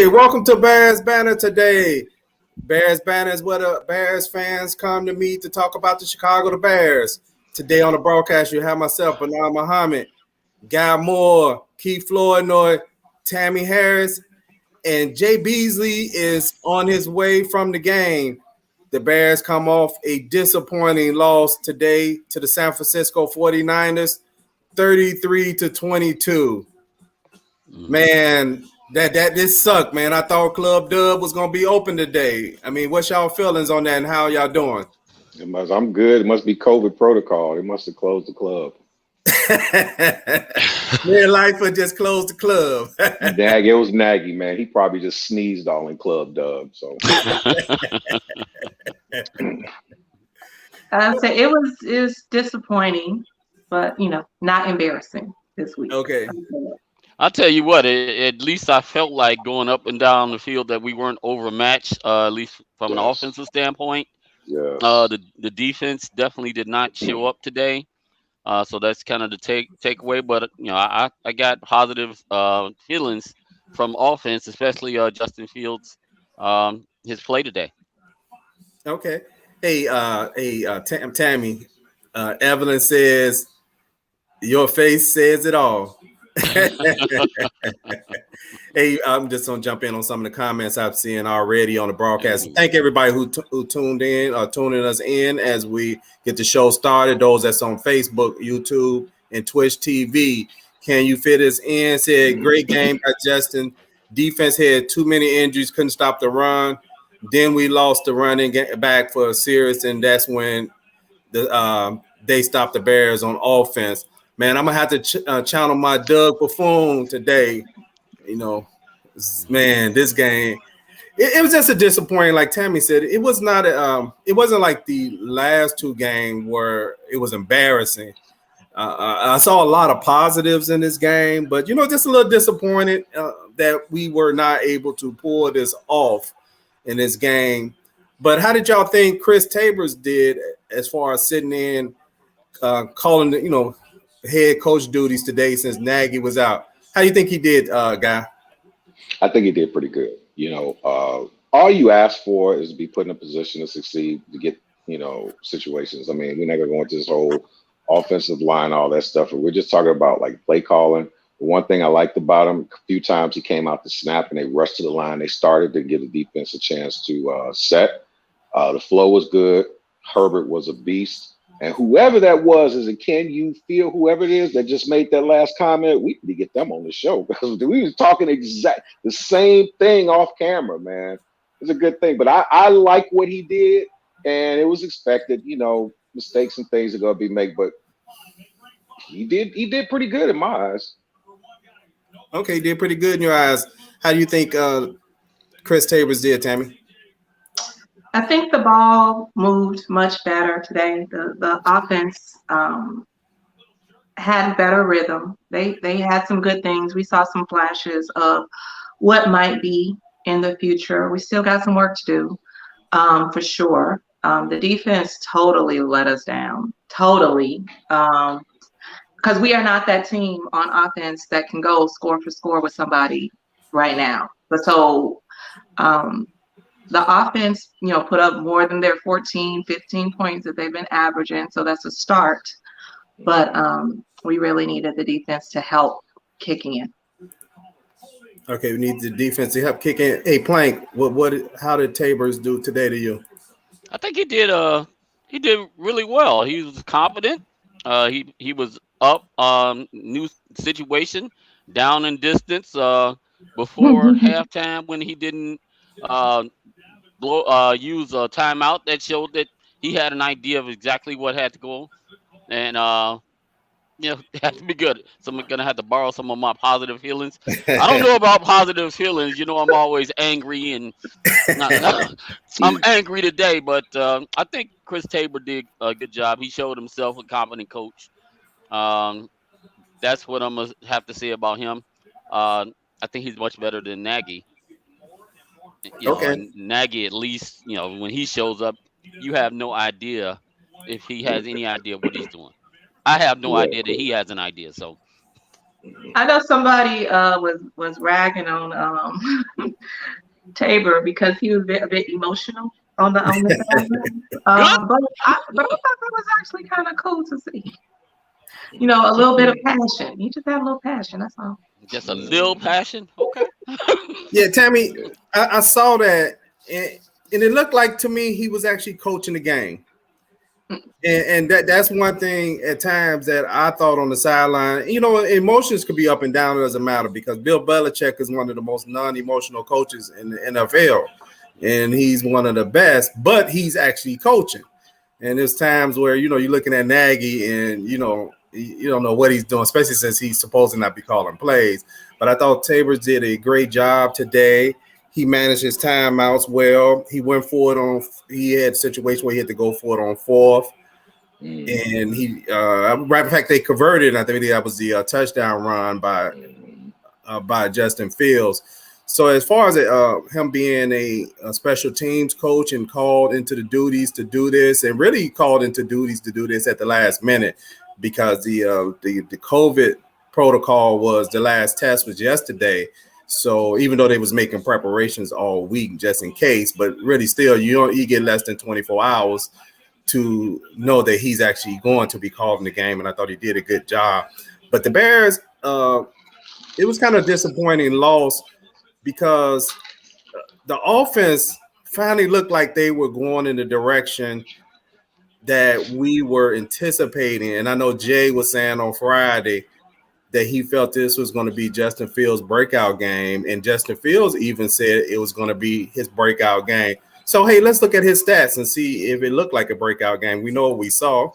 Hey, welcome to Bears Banter today. Bears Banter is where the Bears fans come to meet to talk about the Chicago Bears. Today on the broadcast, you have myself, Bernard Muhammad, Guy Moore, Keith Flournoy, Tammy Harris, and Jaye Beasley is on his way from the game. The Bears come off a disappointing loss today to the San Francisco 49ers, 33-22. Man, this sucked, man. I thought Club Dub was gonna be open today. I mean, what's y'all feelings on that and how y'all doing? I'm good. It must be COVID protocol. They must have closed the club. Man, Lifer just closed the club. It was Nagy, man. He probably just sneezed all in Club Dub. So I'd say it was disappointing, but not embarrassing this week. Okay. I'll tell you what, at least I felt like going up and down the field that we weren't overmatched, at least from an offensive standpoint. Yeah. The defense definitely did not show up today. So that's kind of the takeaway. But I got positive feelings from offense, especially Justin Fields, his play today. Okay. Hey, Tammy, Evelyn says your face says it all. Hey, I'm just gonna jump in on some of the comments I've seen already on the broadcast. Thank everybody who tuned in or tuning us in as we get the show started. Those that's on Facebook, YouTube, and Twitch TV. Can you fit us in? Said great game by Justin. Defense had too many injuries, couldn't stop the run. Then we lost the running back for a series, and that's when they stopped the Bears on offense. Man, I'm gonna have to channel my Doug Buffoon today. Man, this game, it was just a disappointing. Like Tammy said, it was not. It wasn't like the last two games where it was embarrassing. I saw a lot of positives in this game, but just a little disappointed that we were not able to pull this off in this game. But how did y'all think Chris Tabors did as far as sitting in, calling the head coach duties today since Nagy was out? How do you think he did, Guy? I think he did pretty good. All you ask for is to be put in a position to succeed, to get, situations. I mean, we're not gonna go into this whole offensive line, all that stuff. We're just talking about like play calling. The one thing I liked about him, a few times he came out to snap and they rushed to the line. They started to give the defense a chance to set. The flow was good. Herbert was a beast. And whoever that was, can you feel whoever it is that just made that last comment? We need to get them on the show because we was talking the same thing off camera, man. It's a good thing. But I like what he did, and it was expected, mistakes and things are gonna be made, but he did pretty good in my eyes. Okay, did pretty good in your eyes. How do you think Chris Tabors did, Tammy? I think the ball moved much better today. The offense had better rhythm. They had some good things. We saw some flashes of what might be in the future. We still got some work to do, for sure. The defense totally let us down. Totally. Because we are not that team on offense that can go score for score with somebody right now. But so the offense, put up more than their 14, 15 points that they've been averaging. So that's a start. But we really needed the defense to help kicking in. Okay, we need the defense to help kick in. Hey, Plank, how did Tabors do today to you? I think he did really well. He was confident. He was up new situation, down in distance before halftime when he didn't use a timeout. That showed that he had an idea of exactly what had to go, and it had to be good. So I'm gonna have to borrow some of my positive feelings. I don't know about positive feelings. I'm always angry, and I'm angry today. But I think Chris Tabor did a good job. He showed himself a competent coach. That's what I'm gonna have to say about him. I think he's much better than Nagy. And Nagy, at least, when he shows up, you have no idea if he has any idea what he's doing. I have no idea that he has an idea. So I know somebody was ragging on Tabor because he was a bit emotional on the sideline. Good. But I thought that was actually kind of cool to see. You know, a little bit of passion. He just had a little passion. That's all. Just a little passion. Okay. Yeah, Tammy, I saw that, and it looked like to me he was actually coaching the game. And that's one thing at times that I thought on the sideline. You know, emotions could be up and down. It doesn't matter because Bill Belichick is one of the most non-emotional coaches in the NFL, and he's one of the best. But he's actually coaching, and there's times where you're looking at Nagy, and you don't know what he's doing, especially since he's supposed to not be calling plays. But I thought Tabor did a great job today. He managed his timeouts well. He went for it he had a situation where he had to go for it on fourth. And he, right, in fact, they converted. I think that was the touchdown run by Justin Fields. So as far as him being a special teams coach and called into the duties to do this, and really called into duties to do this at the last minute, because the COVID protocol was the last test was yesterday. So even though they was making preparations all week just in case, but really still you get less than 24 hours to know that he's actually going to be calling the game, and I thought he did a good job. But the Bears, it was kind of disappointing loss because the offense finally looked like they were going in the direction that we were anticipating. And I know Jay was saying on Friday that he felt this was going to be Justin Fields' breakout game, and Justin Fields even said it was going to be his breakout game. So, hey, let's look at his stats and see if it looked like a breakout game. We know what we saw.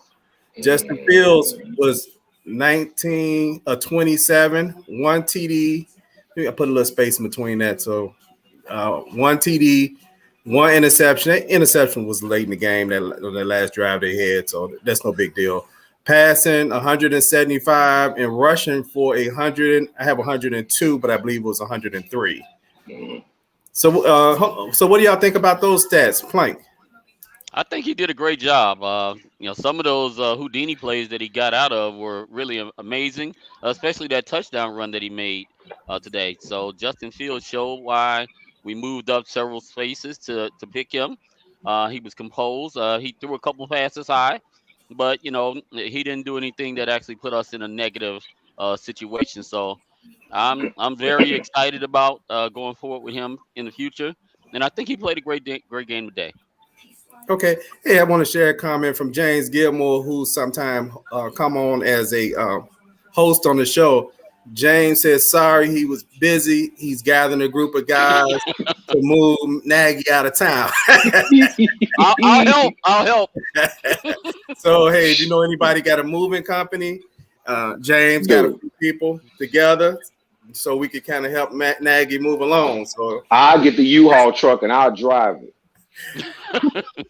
Justin Fields was 19 of 27, one TD. I put a little space in between that. So, one TD, one interception. That interception was late in the game, that last drive they had, so that's no big deal. Passing 175 and rushing for 100. I have 102, but I believe it was 103. So what do y'all think about those stats, Plank? I think he did a great job. Some of those Houdini plays that he got out of were really amazing, especially that touchdown run that he made today. So Justin Fields showed why we moved up several spaces to pick him. He was composed. He threw a couple passes high, but he didn't do anything that actually put us in a negative situation. So I'm very excited about going forward with him in the future, and I think he played a great game today. Okay. Hey, I want to share a comment from James Gilmore, who sometime come on as a host on the show. James says, sorry, he was busy. He's gathering a group of guys to move Nagy out of town. I'll help. So, hey, do you know anybody got a moving company? James got a few people together so we could kind of help Nagy move along. So I'll get the U-Haul truck and I'll drive it.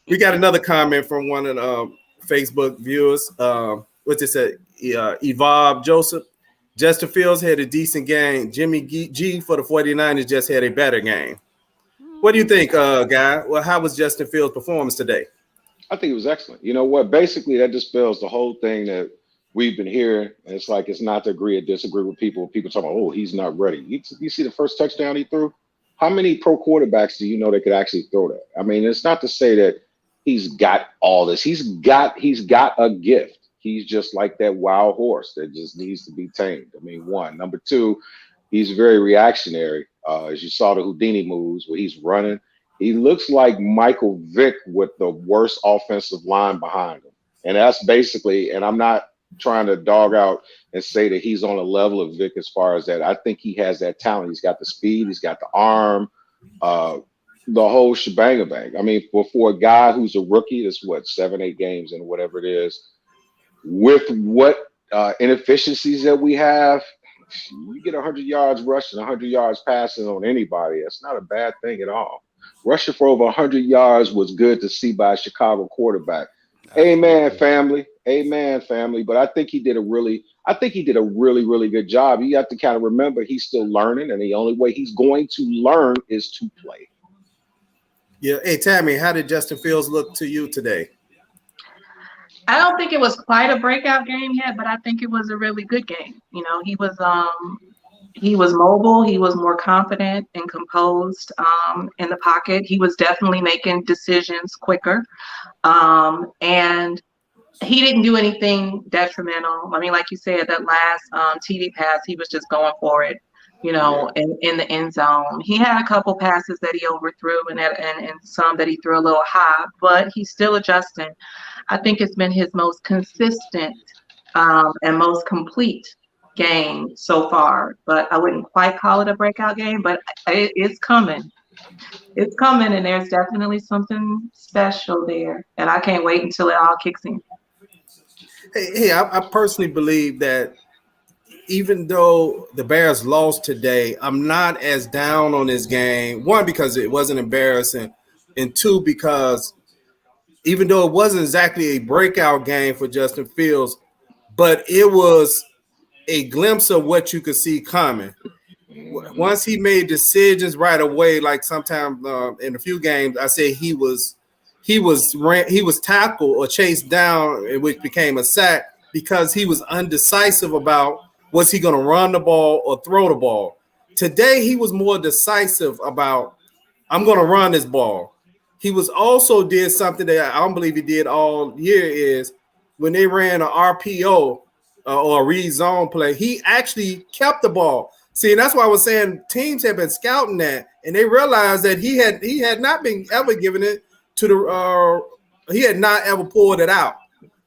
We got another comment from one of the Facebook viewers. What's it say? Evolve Joseph. Justin Fields had a decent game. Jimmy G for the 49ers just had a better game. What do you think, Guy? Well, how was Justin Fields' performance today? I think it was excellent. You know what? Basically, that dispels the whole thing that we've been hearing. It's like it's not to agree or disagree with people. People talk about, oh, he's not ready. You see the first touchdown he threw? How many pro quarterbacks do you know that could actually throw that? I mean, it's not to say that he's got all this. He's got a gift. He's just like that wild horse that just needs to be tamed. I mean, one. Number two, he's very reactionary. As you saw the Houdini moves where he's running, he looks like Michael Vick with the worst offensive line behind him. And that's basically, and I'm not trying to dog out and say that he's on a level of Vic as far as that. I think he has that talent. He's got the speed, he's got the arm, the whole shebang. I mean, for a guy who's a rookie, that's what, 7-8 games and whatever it is, with what inefficiencies that we have, you get 100 yards rushing, 100 yards passing on anybody. That's not a bad thing at all. Rushing for over 100 yards was good to see by a Chicago quarterback. Amen, family. Amen, family. But I think he did a really, really good job. You have to kind of remember he's still learning, and the only way he's going to learn is to play. Yeah. Hey, Tammy, how did Justin Fields look to you today? I don't think it was quite a breakout game yet, but I think it was a really good game. He was mobile. He was more confident and composed in the pocket. He was definitely making decisions quicker. And he didn't do anything detrimental. I mean, like you said, that last TD pass, he was just going for it, in the end zone. He had a couple passes that he overthrew and some that he threw a little high, but he's still adjusting. I think it's been his most consistent and most complete game so far, but I wouldn't quite call it a breakout game, but it's coming. It's coming, and there's definitely something special there, and I can't wait until it all kicks in. Hey, I personally believe that even though the Bears lost today, I'm not as down on this game. One, because it wasn't embarrassing, and two, because even though it wasn't exactly a breakout game for Justin Fields, but it was a glimpse of what you could see coming. Once he made decisions right away, like sometimes in a few games, I say he was tackled or chased down, which became a sack because he was undecisive about was he going to run the ball or throw the ball. Today, he was more decisive about I'm going to run this ball. He was also did something that I don't believe he did all year is when they ran an RPO or a read zone play, he actually kept the ball. See, and that's why I was saying teams have been scouting that, and they realized that he had not been ever given it to the he had not ever pulled it out.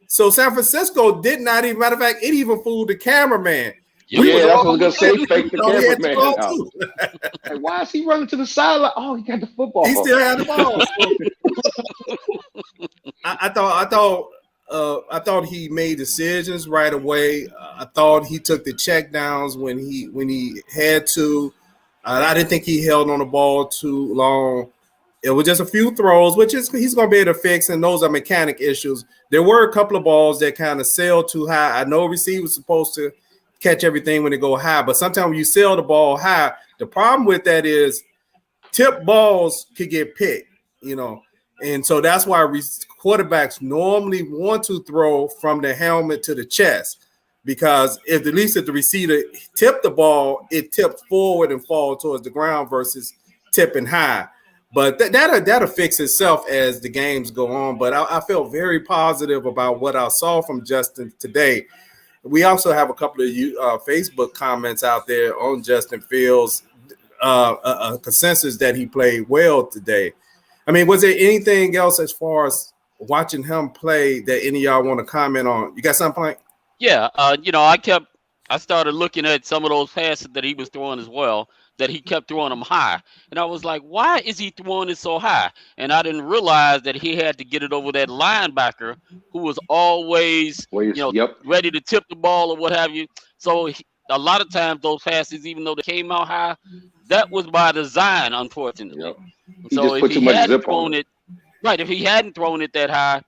So San Francisco did not even, matter of fact, it even fooled the cameraman. Yeah, that's what I was gonna say. Fake the cameraman out. Like, why is he running to the sideline? Oh, he got the football. He still had the ball. I thought he made decisions right away. I thought he took the check downs when he had to. I didn't think he held on the ball too long. It was just a few throws, which is he's going to be able to fix, and those are mechanic issues. There were a couple of balls that kind of sailed too high. I know receivers supposed to catch everything when they go high, but sometimes when you sail the ball high, the problem with that is tip balls could get picked, and so that's why quarterbacks normally want to throw from the helmet to the chest, because if the receiver tipped the ball, it tipped forward and fall towards the ground versus tipping high. But that'll fix itself as the games go on. But I felt very positive about what I saw from Justin today. We also have a couple of Facebook comments out there on Justin Fields, a consensus that he played well today. I mean, was there anything else as far as watching him play that any of y'all want to comment on? You got something, Plank? Yeah, I started looking at some of those passes that he was throwing as well, that he kept throwing them high. And I was like, why is he throwing it so high? And I didn't realize that he had to get it over that linebacker who was always, ready to tip the ball or what have you. So a lot of times those passes, even though they came out high, that was by design, unfortunately. Yep. So if he hadn't thrown it, if he hadn't thrown it that high,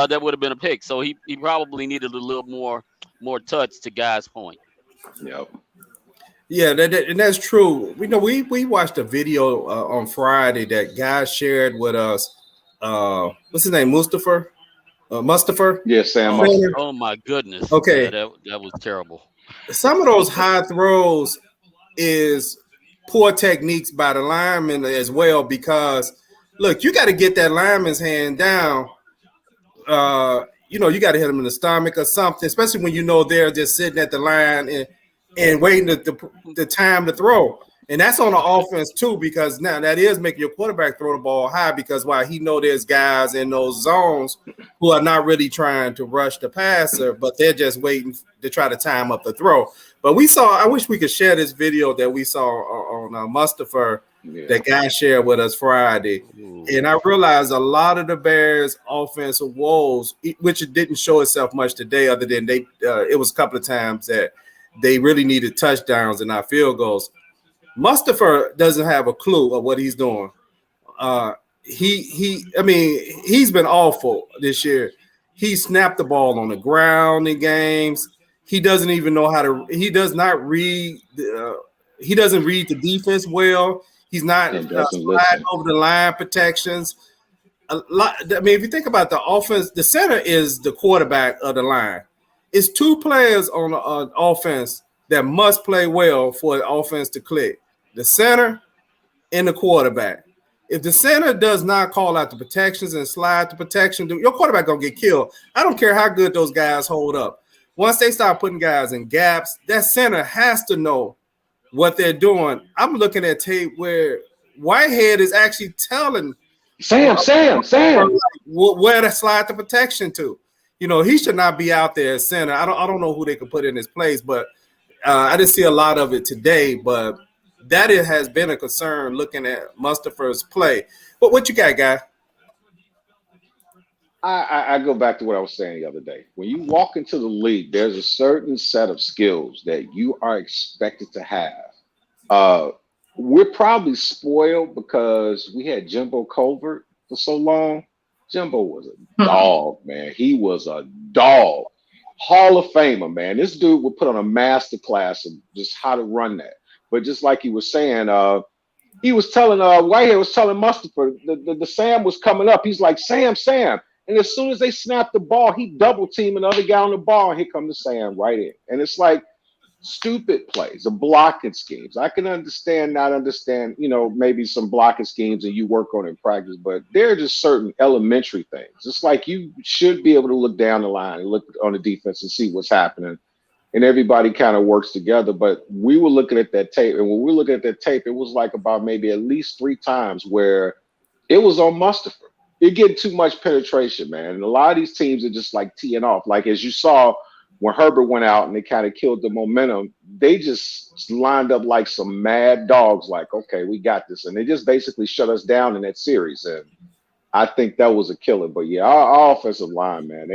that would have been a pick. So he probably needed a little more touch, to Guy's point. Yep. Yeah, and that's true. We watched a video on Friday that Guy shared with us. What's his name? Mustafa? Yeah, Sam. Oh my goodness. Okay, yeah, that was terrible. Some of those high throws is poor techniques by the lineman as well, because look, you got to get that lineman's hand down. You got to hit him in the stomach or something, especially when they're just sitting at the line and waiting the time to throw. And that's on the offense too, because now that is making your quarterback throw the ball high, because there's guys in those zones who are not really trying to rush the passer, but they're just waiting to try to time up the throw. But I wish we could share this video that we saw on Mustafa that Guy shared with us Friday. Ooh. And I realized a lot of the Bears' offensive woes, which it didn't show itself much today, other than it was a couple of times that they really needed touchdowns and not field goals. Mustafa doesn't have a clue of what he's doing. He's been awful this year. He snapped the ball on the ground in games. He doesn't even know how to. He does not read. He doesn't read the defense well. He's not sliding over the line protections. a lot. I mean, if you think about the offense, the center is the quarterback of the line. It's two players on the offense that must play well for the offense to click: the center and the quarterback. If the center does not call out the protections and slide the protection, your quarterback gonna get killed. I don't care how good those guys hold up. Once they start putting guys in gaps, that center has to know what they're doing. I'm looking at tape where Whitehead is actually telling Sam, where to slide the protection to. You know, he should not be out there at center. I don't know who they could put in his place, but I didn't see a lot of it today. But that has been a concern looking at Mustipher's play. But what you got, guy? I go back to what I was saying the other day. When you walk into the league, there's a certain set of skills that you are expected to have. We're probably spoiled because we had Jimbo Colbert for so long. Jimbo was a dog, man. He was a dog. Hall of Famer, man. This dude would put on a master class of just how to run that. But just like he was saying, he was telling Whitehead was telling Mustipher, the Sam was coming up. He's like, Sam. And as soon as they snapped the ball, he double teamed another guy on the ball, and here come the Sam right in. And it's like stupid plays, the blocking schemes. I can not understand, you know, maybe some blocking schemes and you work on it in practice, but there are just certain elementary things. It's like you should be able to look down the line and look on the defense and see what's happening. And everybody kind of works together. But we were looking at that tape, and when we were looking at that tape, it was like about maybe at least 3 times where it was on Mustipher. It getting too much penetration, man. And a lot of these teams are just like teeing off. Like as you saw when Herbert went out and they kind of killed the momentum, they just lined up like some mad dogs, like, okay, we got this. And they just basically shut us down in that series. And I think that was a killer. But yeah, our offensive line, man,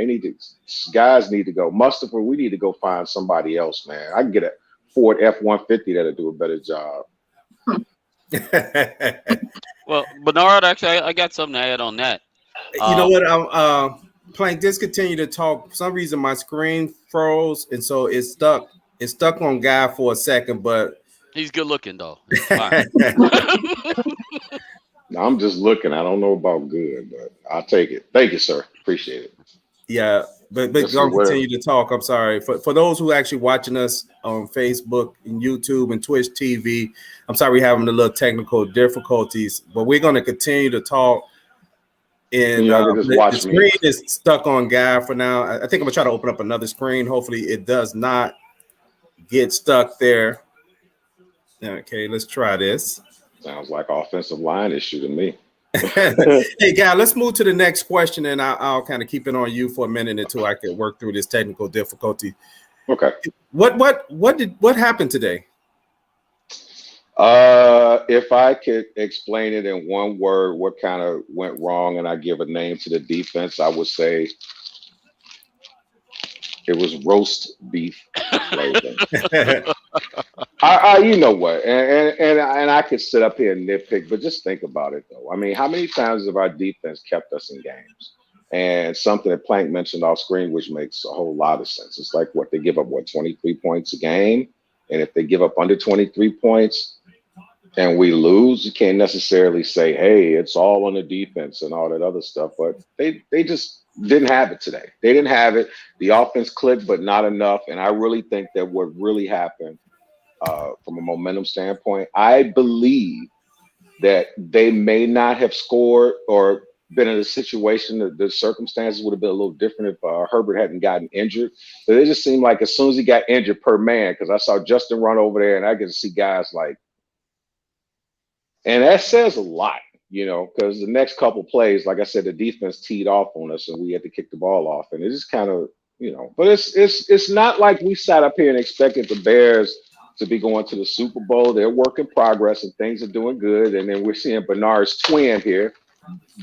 guys need to go. Mustipher, we need to go find somebody else, man. I can get a Ford F-150 that'll do a better job. Well, Bernard, actually, I got something to add on that. You know what? I'm playing discontinue to talk. For some reason, my screen froze, and so it's stuck. It's stuck on Guy for a second, but he's good looking though. No, I'm just looking. I don't know about good, but I'll take it. Thank you, sir. Appreciate it. Yeah, but don't continue to talk. I'm sorry. For those who are actually watching us on Facebook and YouTube and Twitch TV, I'm sorry we're having a little technical difficulties, but we're going to continue to talk. And the screen is stuck on Guy for now. I think I'm going to try to open up another screen. Hopefully it does not get stuck there. Okay, let's try this. Sounds like offensive line issue to me. Hey, Guy, let's move to the next question, and I'll kind of keep it on you for a minute until I can work through this technical difficulty. Okay. What happened today? If I could explain it in one word, what kind of went wrong, and I give a name to the defense, I would say it was roast beef flavor. You know what? And I could sit up here and nitpick, but just think about it though. I mean, how many times have our defense kept us in games? And something that Plank mentioned off screen, which makes a whole lot of sense. It's like they give up 23 points a game, and if they give up under 23 points and we lose, you can't necessarily say, hey, it's all on the defense and all that other stuff. But they just didn't have it today. They didn't have it. The offense clicked, but not enough. And I really think that what really happened from a momentum standpoint, I believe that they may not have scored or been in a situation that the circumstances would have been a little different if Herbert hadn't gotten injured. But it just seemed like as soon as he got injured per man, because I saw Justin run over there and I could see guys like, and that says a lot, you know, because the next couple plays, like I said, the defense teed off on us and we had to kick the ball off. And it just kind of, you know, but it's not like we sat up here and expected the Bears to be going to the Super Bowl. They're work in progress and things are doing good. And then we're seeing Bernard's twin here,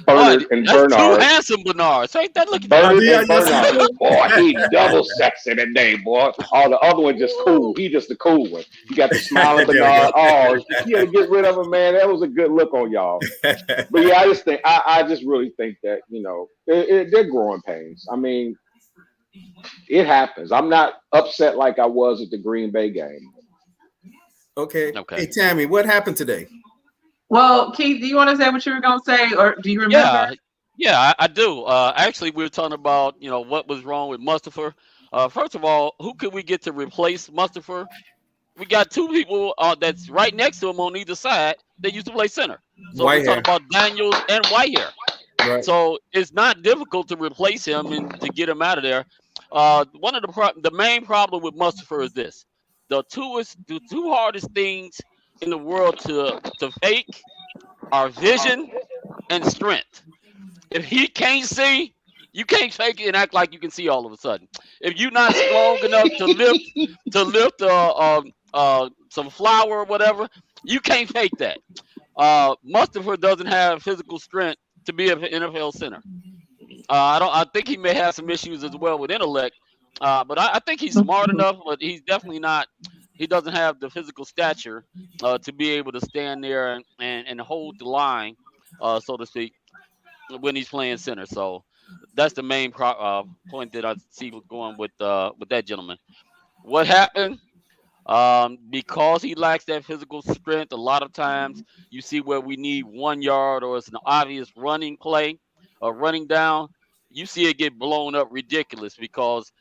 Bernard and Bernard. Two handsome Bernards. Ain't that looking Bernard and Bernard. Boy, he double sexy today, boy. Oh, the other one just cool. He just the cool one. You got the smiling Bernard. Oh, you had to get rid of him, man. That was a good look on y'all. But yeah, I just think I just really think that, you know, they're growing pains. I mean, it happens. I'm not upset like I was at the Green Bay game. Okay. Hey, Tammy, what happened today? Well, Keith, do you want to say what you were going to say, or do you remember? Yeah, I do. Actually, we were talking about what was wrong with Mustafa. First of all, who could we get to replace Mustafa? We got two people that's right next to him on either side. They used to play center. So we're White talking hair, about Daniels and Whitehair. right? So it's not difficult to replace him and to get him out of there. One of the main problem with Mustafa is this: the two hardest things in the world to fake are vision and strength. If he can't see, you can't fake it and act like you can see all of a sudden. If you're not strong enough to lift some flour or whatever, you can't fake that. Mustafa doesn't have physical strength to be an NFL center. I think he may have some issues as well with intellect, but I think he's smart enough. But he's definitely not. He doesn't have the physical stature to be able to stand there and hold the line, so to speak, when he's playing center. So that's the main point that I see going with that gentleman. What happened? Because he lacks that physical strength, a lot of times you see where we need 1 yard or it's an obvious running play or running down. You see it get blown up ridiculous because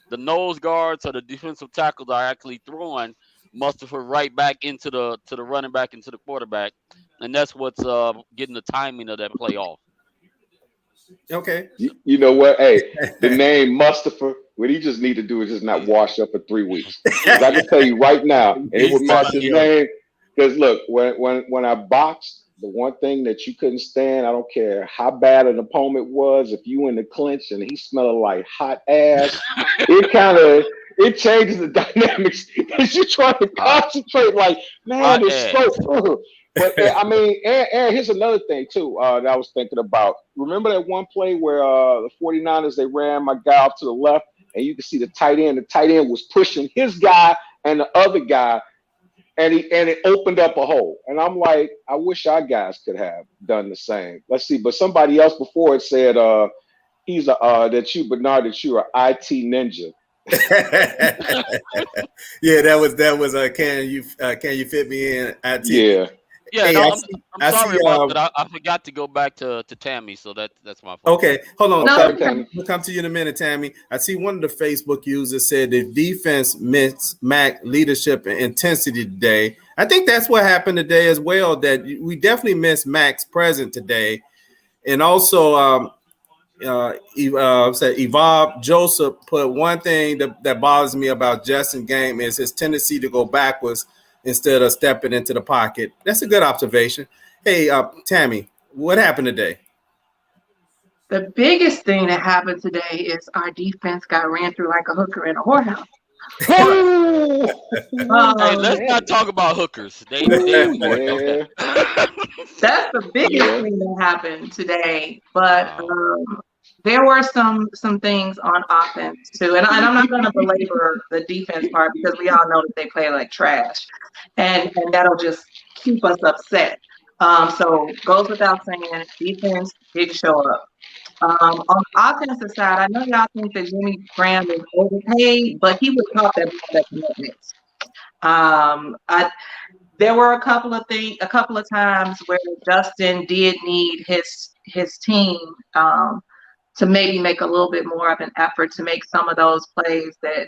the nose guards or the defensive tackles are actually throwing Mustafa right back into the running back, into the quarterback, and that's what's getting the timing of that play off. Okay. You know what? Hey, the name Mustafa, what he just need to do is just not wash up for 3 weeks. 'Cause I can tell you right now, and it would mess his name. Because look, when I boxed, the one thing that you couldn't stand, I don't care how bad an opponent was, if you in the clinch and he smelled like hot ass, it changes the dynamics because you're trying to concentrate. Like, man, it's so. But I mean, Aaron, here's another thing too that I was thinking about. Remember that one play where the 49ers, they ran my guy off to the left, and you can see the tight end. The tight end was pushing his guy and the other guy, and it opened up a hole. And I'm like, I wish our guys could have done the same. Let's see, but somebody else before it said he's Bernard, that you're an IT ninja. Yeah, that was can you fit me in IT? Yeah. Yeah, Hey, no, I'm sorry about that. I forgot to go back to Tammy, so that's my fault. Okay, hold on. Okay, We'll come to you in a minute, Tammy. I see one of the Facebook users said the defense missed Mac leadership and intensity today. I think that's what happened today as well, that we definitely missed Mac's presence today. And also Evolve Joseph put one thing that bothers me about Justin's game is his tendency to go backwards instead of stepping into the pocket. That's a good observation. Hey, Tammy, what happened today? The biggest thing that happened today is our defense got ran through like a hooker in a whorehouse. Hey, let's not talk about hookers. They okay. That's the biggest thing that happened today. But there were some things on offense too, and I'm not going to belabor the defense part because we all know that they play like trash, and that'll just keep us upset. So goes without saying, defense did show up. On the offensive side, I know y'all think that Jimmy Graham is overpaid, but he was caught that commitment. There were a couple of times where Justin did need his team to maybe make a little bit more of an effort to make some of those plays that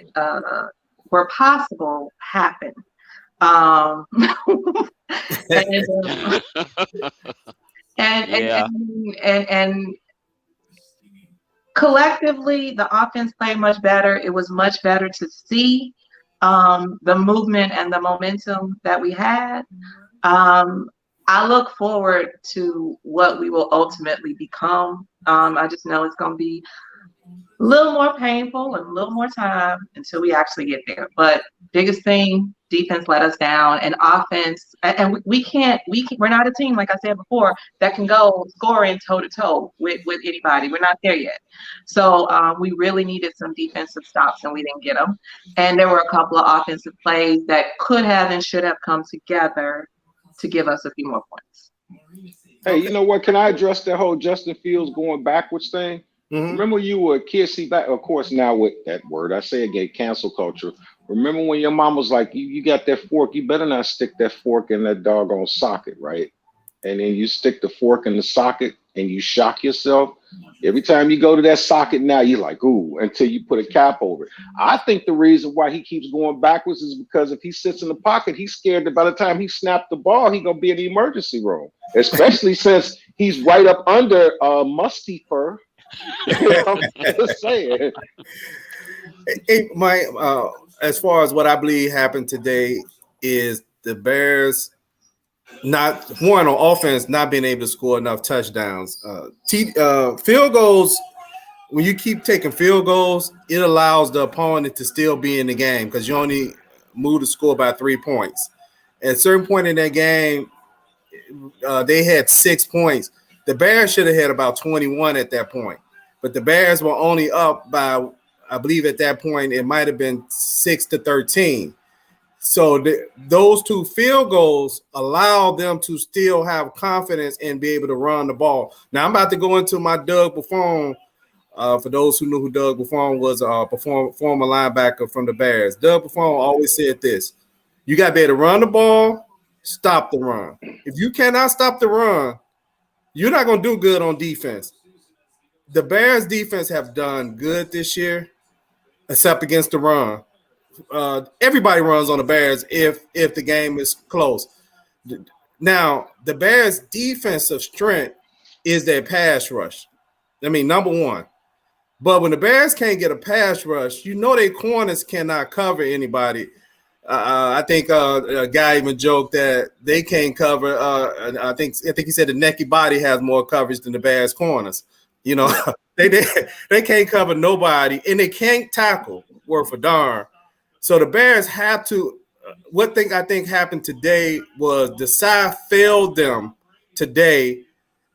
were possible happen. And collectively, the offense played much better. It was much better to see the movement and the momentum that we had. I look forward to what we will ultimately become. I just know it's going to be a little more painful and a little more time until we actually get there. But biggest thing, defense let us down, and offense, and we're not a team, like I said before, that can go scoring toe to toe with anybody. We're not there yet. So we really needed some defensive stops, and we didn't get them. And there were a couple of offensive plays that could have and should have come together to give us a few more points. Hey, you know what? Can I address that whole Justin Fields going backwards thing? Mm-hmm. Remember you were a kid, see that, of course, now with that word, I say again, cancel culture. Remember when your mom was like, you got that fork, you better not stick that fork in that doggone socket, right? and then you stick the fork in the socket and you shock yourself. Every time you go to that socket now, you're like, ooh, until you put a cap over it. I think the reason why he keeps going backwards is because if he sits in the pocket, he's scared that by the time he snapped the ball, he's going to be in the emergency room, especially since he's right up under musty fur. I'm just saying. As far as what I believe happened today is the Bears not one on offense, not being able to score enough touchdowns. Field goals, when you keep taking field goals, it allows the opponent to still be in the game because you only move the score by 3 points. At a certain point in that game, they had 6 points. The Bears should have had about 21 at that point, but the Bears were only up by, I believe at that point, it might have been 6-13. So those 2 field goals allow them to still have confidence and be able to run the ball. Now, I'm about to go into my Doug Buffon. For those who knew who Doug Buffon was, former linebacker from the Bears. Doug Buffon always said this: you got to be able to run the ball, stop the run. If you cannot stop the run, you're not going to do good on defense. The Bears defense have done good this year, except against the run. Everybody runs on the Bears if the game is close. Now, the Bears' defensive strength is their pass rush. I mean, number one. But when the Bears can't get a pass rush, you know their corners cannot cover anybody. I think a guy even joked that they can't cover. I think he said the Nagy body has more coverage than the Bears corners. You know, they can't cover nobody, and they can't tackle. Word for darn. So the Bears have to. What thing I think happened today was Desai failed them today,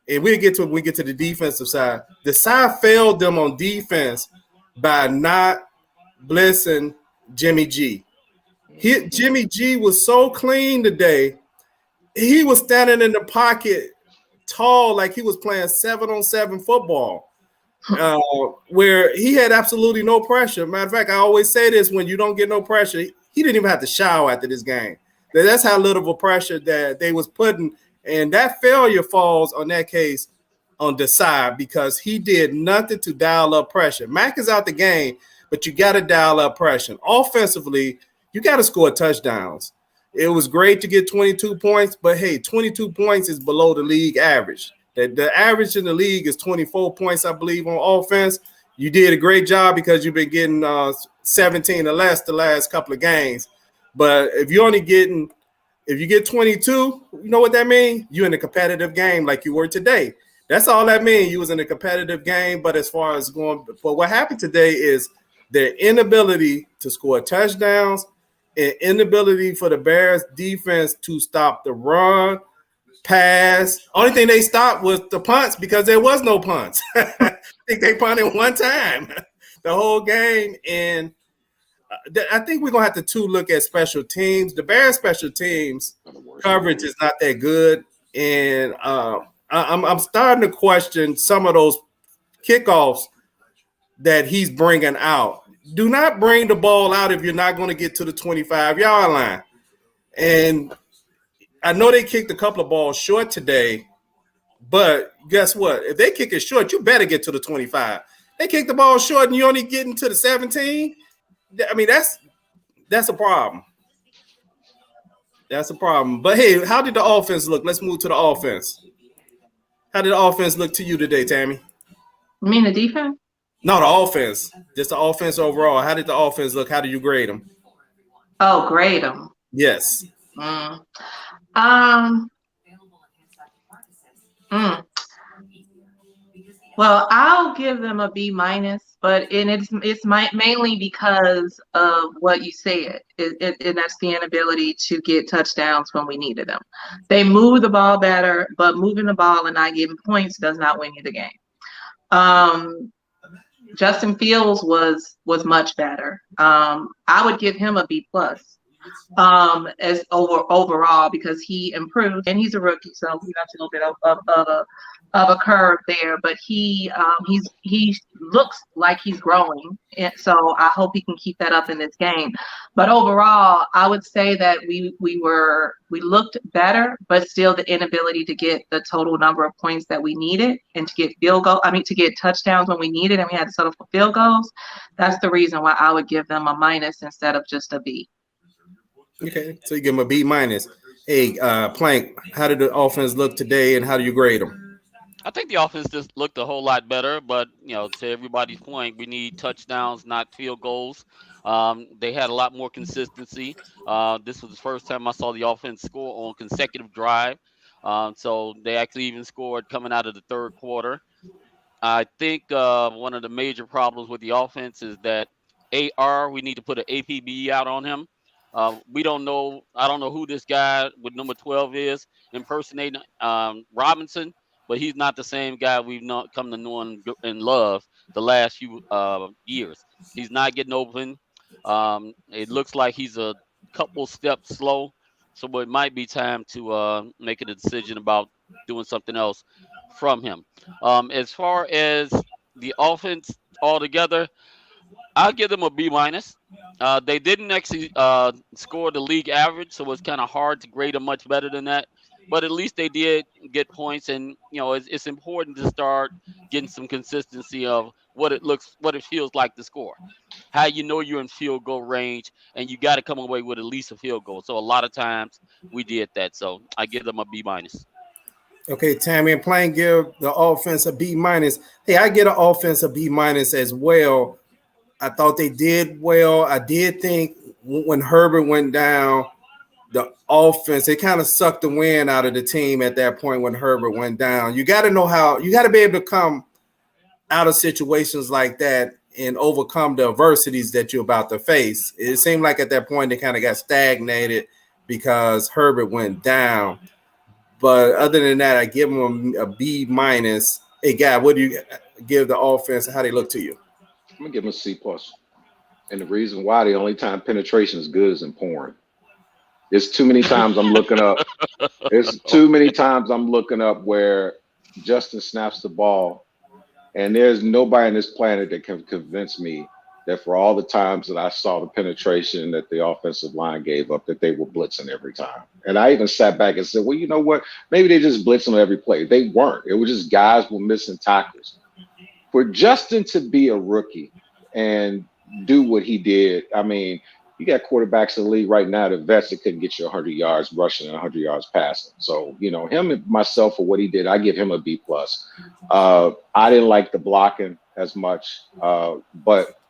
and we get to the defensive side. Desai failed them on defense by not blitzing Jimmy G. Jimmy G was so clean today. He was standing in the pocket tall like he was playing 7-on-7 football. Where he had absolutely no pressure. Matter of fact, I always say this: when you don't get no pressure, he didn't even have to shower after this game. That's how little of a pressure that they was putting, and that failure falls on that case on Desai because he did nothing to dial up pressure. Mac is out the game, but you got to dial up pressure. Offensively, you got to score touchdowns. It was great to get 22 points, but hey, 22 points is below the league average. The average in the league is 24 points, I believe, on offense. You did a great job because you've been getting 17 or less the last couple of games. But if you get 22, you know what that means? You're in a competitive game like you were today. That's all that means. You was in a competitive game. But as far as what happened today is their inability to score touchdowns and inability for the Bears defense to stop the run, pass. Only thing they stopped was the punts because there was no punts. I think they punted one time the whole game. And I think we're going to have to look at special teams. The Bears special teams coverage is not that good. And I'm starting to question some of those kickoffs that he's bringing out. Do not bring the ball out if you're not going to get to the 25-yard line. And I know they kicked a couple of balls short today, but guess what? If they kick it short, you better get to the 25. They kick the ball short and you only getting to the 17. I mean, that's a problem. That's a problem. But hey, how did the offense look? Let's move to the offense. How did the offense look to you today, Tammy? You mean the defense? No, the offense. Just the offense overall. How did the offense look? How do you grade them? Oh, grade them. Yes. Well, I'll give them a B-, but it's mainly because of what you said, and that's the inability to get touchdowns when we needed them. They move the ball better, but moving the ball and not getting points does not win you the game. Justin Fields was much better. I would give him a B+. as overall, because he improved and he's a rookie, so that's a little bit of a curve there. But he looks like he's growing, and so I hope he can keep that up in this game. But overall, I would say that we looked better, but still the inability to get the total number of points that we needed and to get to get touchdowns when we needed, and we had to settle for field goals. That's the reason why I would give them a minus instead of just a B. Okay, so you give them a B minus. Hey, Plank, how did the offense look today, and how do you grade them? I think the offense just looked a whole lot better, but to everybody's point, we need touchdowns, not field goals. They had a lot more consistency. This was the first time I saw the offense score on consecutive drive. So they actually even scored coming out of the third quarter. I think one of the major problems with the offense is that we need to put an APB out on him. We don't know. I don't know who this guy with number 12 is impersonating Robinson, but he's not the same guy we've come to know and love the last few years. He's not getting open. It looks like he's a couple steps slow, so it might be time to make a decision about doing something else from him. As far as the offense altogether, I'll give them a B minus. They didn't actually score the league average, so it's kind of hard to grade them much better than that. But at least they did get points, and it's important to start getting some consistency of what it feels like to score. How you're in field goal range, and you got to come away with at least a field goal. So a lot of times we did that. So I give them a B minus. Okay, Tammy and Plank give the offense a B minus. Hey, I get an offense a B minus as well. I thought they did well. I did think when Herbert went down, the offense, it kind of sucked the wind out of the team at that point when Herbert went down. You got to know how, you got to be able to come out of situations like that and overcome the adversities that you're about to face. It seemed like at that point they kind of got stagnated because Herbert went down. But other than that, I give them a B minus. Hey, Guy, what do you give the offense? How they look to you? I'm gonna give him a C plus. And the reason why, the only time penetration is good is in porn. It's too many times I'm looking up. It's too many times I'm looking up where Justin snaps the ball, and there's nobody on this planet that can convince me that for all the times that I saw the penetration that the offensive line gave up, that they were blitzing every time. And I even sat back and said, well, you know what? Maybe they just blitzing on every play. They weren't. It was just guys were missing tackles. For Justin to be a rookie and do what he did, I mean, you got quarterbacks in the league right now, the vets that couldn't get you 100 yards rushing and 100 yards passing. So, him and myself for what he did, I give him a B plus. I didn't like the blocking as much, but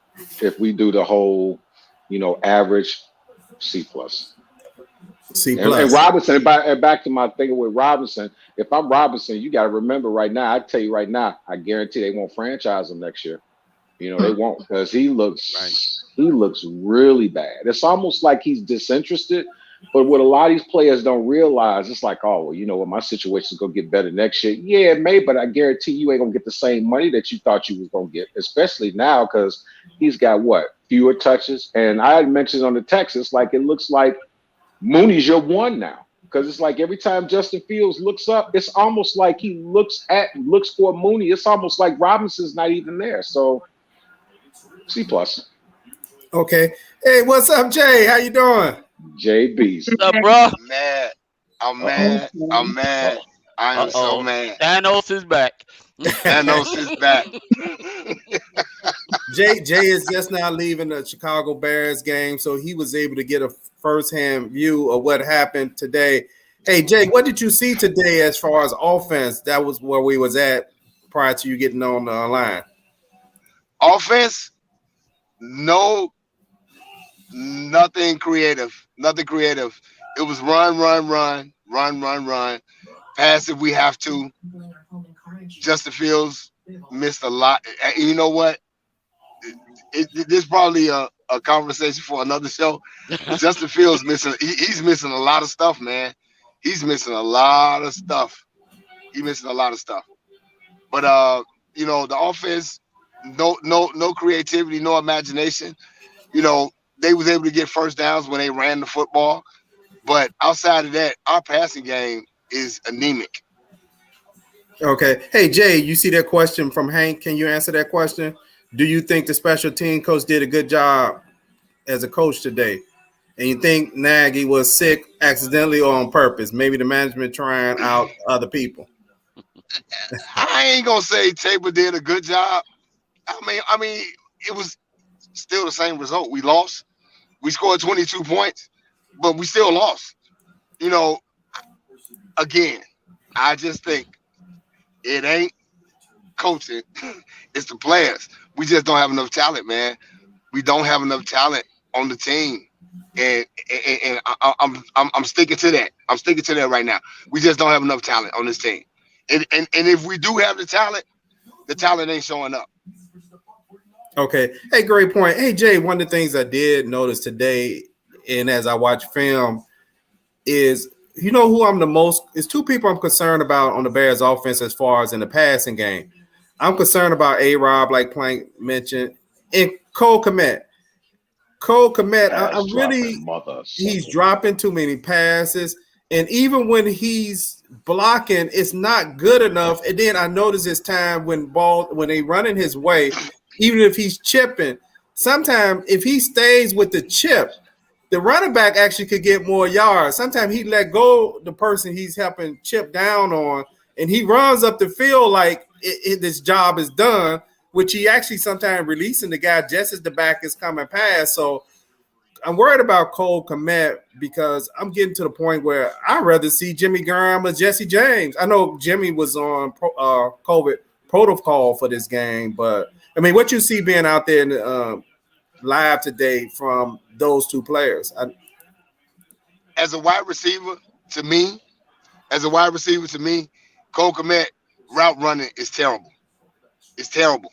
if we do the whole, average, C plus. C plus. And Robinson, and back to my thing with Robinson, if I'm Robinson, you got to remember right now, I tell you right now, I guarantee they won't franchise him next year. They won't, because he looks really bad. It's almost like he's disinterested. But what a lot of these players don't realize, it's like, oh, well, you know what, my situation is going to get better next year. Yeah, it may, but I guarantee you ain't going to get the same money that you thought you was going to get, especially now because he's got, fewer touches. And I had mentioned on the text, it's like it looks like Mooney's your one now, because it's like every time Justin Fields looks up, it's almost like he looks for Mooney. It's almost like Robinson's not even there. So C plus. Okay. Hey, what's up, Jay? How you doing? Jaye Beasley. What's up, bro? I'm mad. I am so mad. Thanos is back. Thanos is back. Jay is just now leaving the Chicago Bears game, so he was able to get a firsthand view of what happened today. Hey, Jay, what did you see today as far as offense? That was where we was at prior to you getting on the line. Offense, nothing creative. It was run. Pass if we have to. Justin Fields missed a lot. You know what? This is probably a conversation for another show. Justin Fields he's missing a lot of stuff, man. He's missing a lot of stuff. But the offense, no creativity, no imagination. they was able to get first downs when they ran the football. But outside of that, our passing game is anemic. Okay. Hey, Jay, you see that question from Hank? Can you answer that question? Do you think the special team coach did a good job as a coach today? And you think Nagy was sick accidentally or on purpose? Maybe the management trying out other people. I ain't gonna say Tabor did a good job. I mean, it was still the same result. We lost. We scored 22 points, but we still lost. You know, again, I just think it ain't coaching. It's the players. We just don't have enough talent, man. We don't have enough talent on the team. And I'm sticking to that. I'm sticking to that right now. We just don't have enough talent on this team. And if we do have the talent ain't showing up. Okay. Hey, great point. Hey, Jay, one of the things I did notice today, and as I watch film, is you know who I'm the most – it's two people I'm concerned about on the Bears offense as far as in the passing game. I'm concerned about A-Rob, like Plank mentioned, and Cole Kmet. Cole Kmet, I'm really – he's dropping too many passes. And even when he's blocking, it's not good enough. And then I notice this time when they running his way, even if he's chipping, sometimes if he stays with the chip, the running back actually could get more yards. Sometimes he let go the person he's helping chip down on, and he runs up the field like this job is done, which he actually sometimes releasing the guy just as the back is coming past. So I'm worried about Cole Kmet because I'm getting to the point where I'd rather see Jimmy Graham or Jesse James. I know Jimmy was on COVID protocol for this game, but I mean, what you see being out there in live today from those two players? As a wide receiver, to me, Cole Kmet route running is terrible. It's terrible.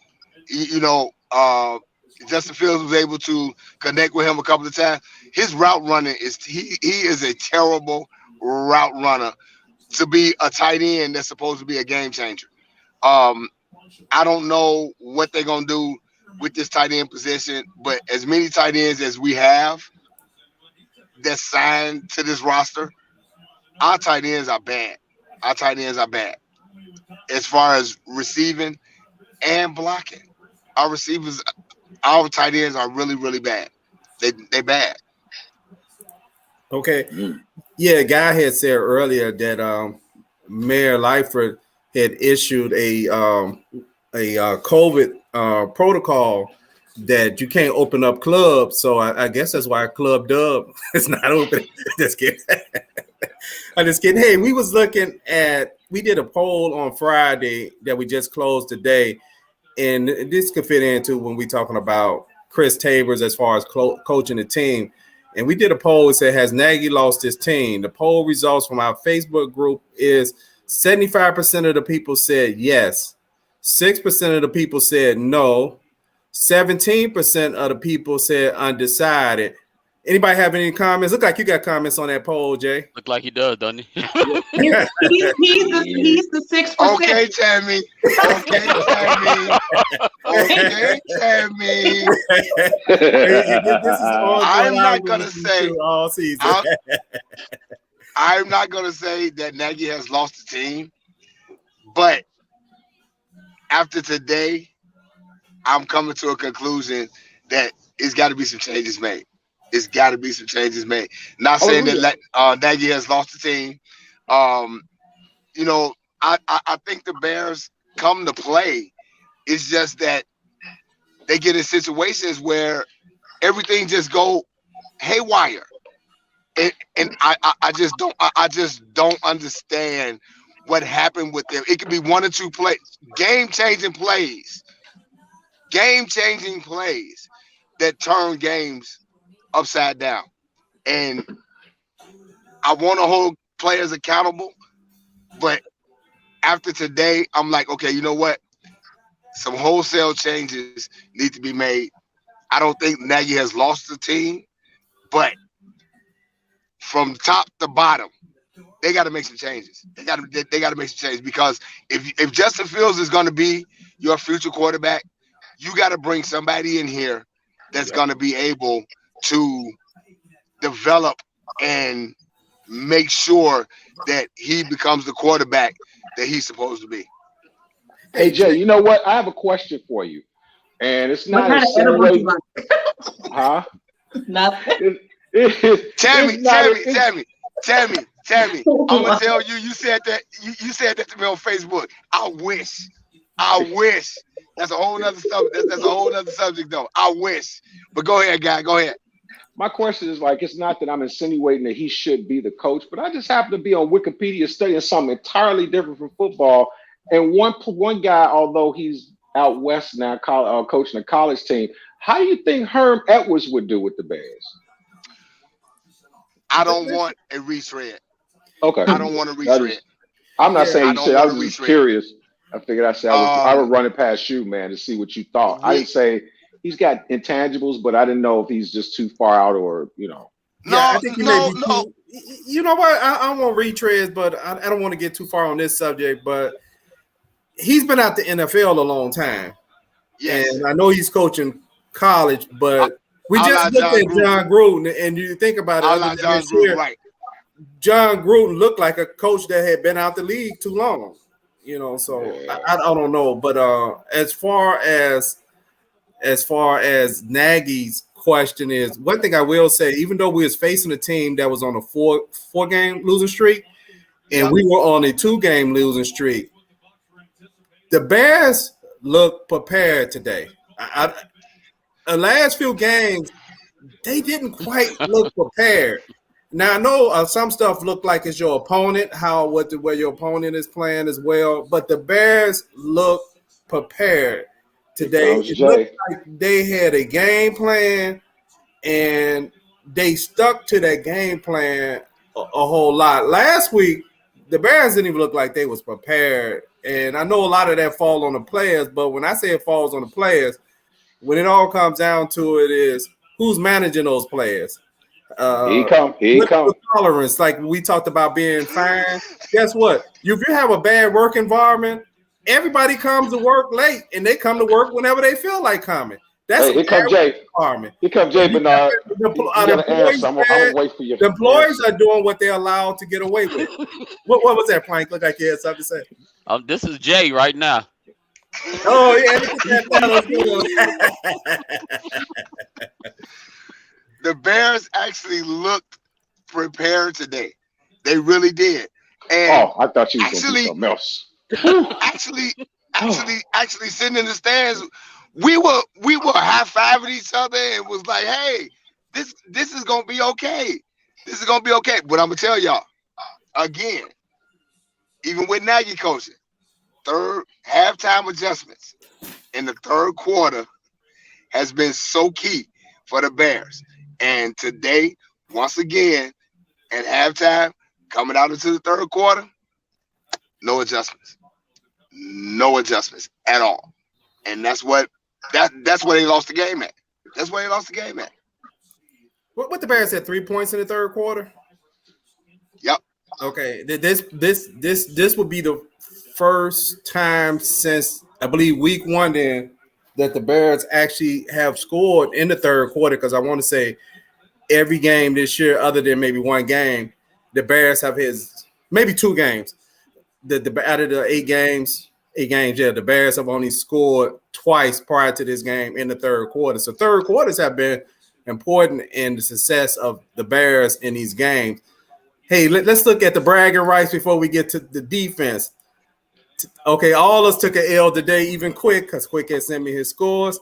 Justin Fields was able to connect with him a couple of times. His route running he is a terrible route runner to be a tight end that's supposed to be a game changer. I don't know what they're gonna do with this tight end position, but as many tight ends as we have that's signed to this roster, our tight ends are bad. As far as receiving and blocking. Our tight ends are really, really bad. They bad. Okay. Yeah, a guy had said earlier that Mayor Lightfoot had issued a COVID protocol that you can't open up clubs. So I guess that's why Club Dub is not open. Just kidding. I'm just kidding. Hey, we did a poll on Friday that we just closed today. And this could fit into when we're talking about Chris Tabors as far as coaching the team. And we did a poll that said, has Nagy lost his team? The poll results from our Facebook group is 75% of the people said yes. 6% of the people said no. 17% of the people said undecided. Anybody have any comments? Look like you got comments on that poll, Jay. Look like he does, doesn't he? he's the 6%. Okay, Tammy. I'm not gonna say all season. I'm not gonna say that Nagy has lost the team, but after today, I'm coming to a conclusion that it's got to be some changes made. Not saying that Nagy has lost the team. I think the Bears come to play. It's just that they get in situations where everything just go haywire, and I just don't understand what happened with them. It could be one or two plays, game-changing plays that turn games upside down. And I want to hold players accountable, but after today, I'm like, okay, you know what? Some wholesale changes need to be made. I don't think Nagy has lost the team, but from top to bottom, they got to make some changes. They got to make some changes, because if Justin Fields is going to be your future quarterback, you got to bring somebody in here that's going to be able to develop and make sure that he becomes the quarterback that he's supposed to be. Hey Jay, you know what? I have a question for you, and it's What not kind of edibles you insinuating, like? huh? Nothing. Tammy, I'm gonna tell you. You said that. You said that to me on Facebook. I wish. That's a whole nother stuff. That's a whole other subject, though. I wish. But go ahead, guy. Go ahead. My question is like, it's not that I'm insinuating that he should be the coach, but I just happen to be on Wikipedia studying something entirely different from football. And one guy, although he's out west now, coaching a college team, how do you think Herm Edwards would do with the Bears? I don't want a retread. Okay. I don't want a retread. I'm not saying you should. I was just curious. I figured I would run it past you, man, to see what you thought. I didn't say he's got intangibles, but I didn't know if he's just too far out or, you know. I think no. You know what? I don't want retreads, but I don't want to get too far on this subject. But he's been out the NFL a long time. Yes. And I know he's coaching college, but we just looked at John Gruden, and you think about it. John Gruden looked like a coach that had been out the league too long. You know, so I don't know. But as far as Nagy's question is, one thing I will say, even though we was facing a team that was on a four game losing streak, and we were on a 2-game losing streak, the Bears look prepared today. The last few games, they didn't quite look prepared. Now I know some stuff looked like it's your opponent, where your opponent is playing as well, but the Bears look prepared today. It looked like they had a game plan, and they stuck to that game plan a whole lot. Last week, the Bears didn't even look like they was prepared, and I know a lot of that falls on the players, but when I say it falls on the players, when it all comes down to it is who's managing those players. He come. Tolerance, like we talked about being fine. Guess what? If you have a bad work environment, everybody comes to work late, and they come to work whenever they feel like coming. That's here comes Jay. Here comes Jay Bernard. I'm gonna wait for you. The employees are doing what they're allowed to get away with. What was that, Plank? Look like you had something to say. This is Jay right now. Oh yeah. The Bears actually looked prepared today. They really did. And I thought you were going to do something else. Actually, sitting in the stands, we were high-fiving each other and was like, "Hey, this is gonna be okay. This is gonna be okay." But I'm gonna tell y'all again, even with Nagy coaching, third halftime adjustments in the third quarter has been so key for the Bears. And today, once again, at halftime, coming out into the third quarter, no adjustments at all. And that's where they lost the game at. What the Bears had 3 points in the third quarter? Yep. Okay. This would be the first time since I believe week 1 then that the Bears actually have scored in the third quarter, because I want to say every game this year, other than maybe one game, the Bears have maybe 2 games. Out of the 8 games, the Bears have only scored twice prior to this game in the third quarter. So third quarters have been important in the success of the Bears in these games. Hey, let's look at the bragging rights before we get to the defense. Okay, all of us took an L today, even Quick, because Quick had sent me his scores.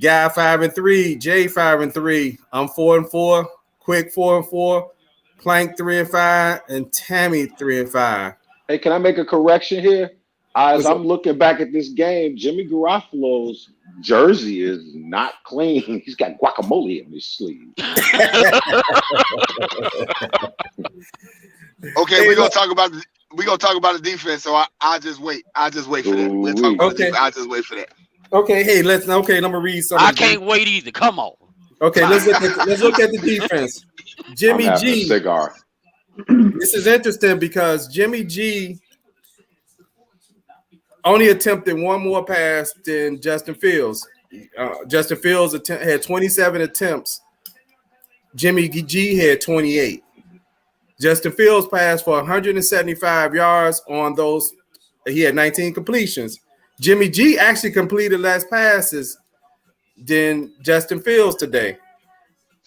Guy 5-3, Jay 5-3, I'm 4-4, Quick 4-4, Plank 3-5, and Tammy 3-5. Hey, can I make a correction here? As I'm looking back at this game, Jimmy Garoppolo's jersey is not clean. He's got guacamole on his sleeve. Okay, we're gonna talk about the defense. So I'll just wait. I'll just wait for that. We'll talk about the defense. I'll just wait for that. Okay, hey, let me read something. I can't wait either. Come on. Okay, let's look at the defense. Jimmy G. Cigar. This is interesting because Jimmy G only attempted one more pass than Justin Fields. Justin Fields had 27 attempts Jimmy G had 28. Justin Fields passed for 175 yards on those. He had 19 completions. Jimmy G actually completed less passes than Justin Fields today.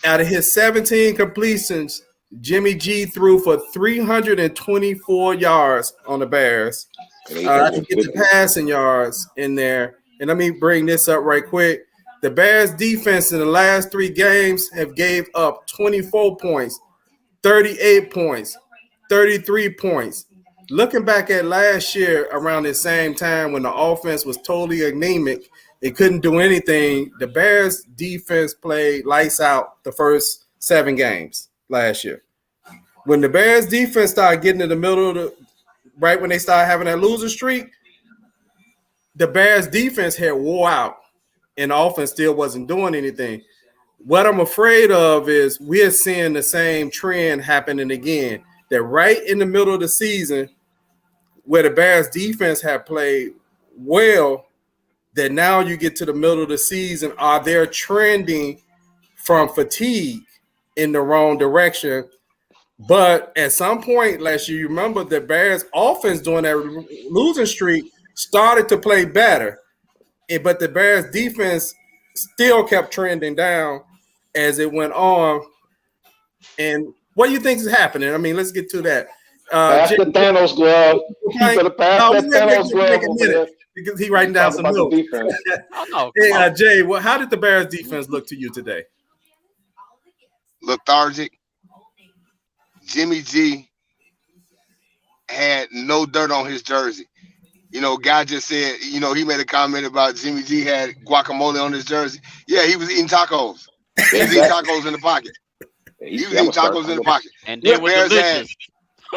Out of his 17 completions, Jimmy G threw for 324 yards on the Bears. I can get the passing yards in there. And let me bring this up right quick. The Bears defense in the last 3 games have gave up 24 points, 38 points, 33 points. Looking back at last year around the same time when the offense was totally anemic, it couldn't do anything. The Bears defense played lights out the first 7 games last year. When the Bears defense started getting in the middle of the right when they started having that losing streak, the Bears defense had wore out and the offense still wasn't doing anything. What I'm afraid of is we're seeing the same trend happening again. That right in the middle of the season, where the Bears defense had played well, that now you get to the middle of the season, are they trending from fatigue in the wrong direction? But at some point last year, you remember the Bears offense during that losing streak started to play better. But the Bears defense still kept trending down as it went on. And what do you think is happening? I mean, let's get to that. Pass the Thanos glove. You better pass that Thanos glove. Because he writing down some notes. Hey, Jay, how did the Bears defense look to you today? Lethargic. Jimmy G had no dirt on his jersey. You know, guy just said, you know, he made a comment about Jimmy G had guacamole on his jersey. Yeah, he was eating tacos. He was eating tacos in the pocket. He was eating tacos in the pocket. And they were delicious.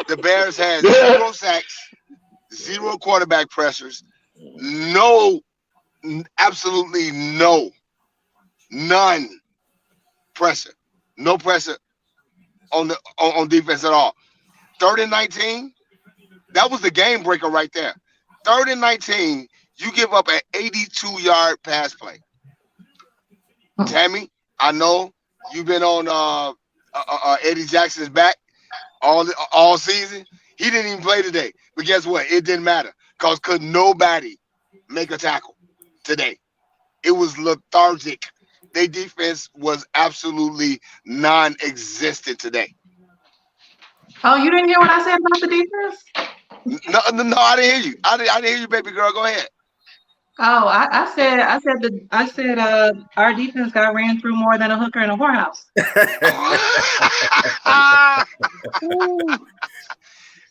The Bears had 0 sacks, 0 quarterback pressures, absolutely none pressure. No pressure on defense at all. 3rd and 19, that was the game breaker right there. 3rd and 19, you give up an 82-yard pass play. Tammy, I know you've been on Eddie Jackson's back all season. He didn't even play today. But guess what? It didn't matter because could nobody make a tackle today. It was lethargic. Their defense was absolutely non-existent today. Oh, you didn't hear what I said about the defense? No, I didn't hear you. I didn't hear you, baby girl. Go ahead. Oh, I said our defense got ran through more than a hooker in a whorehouse.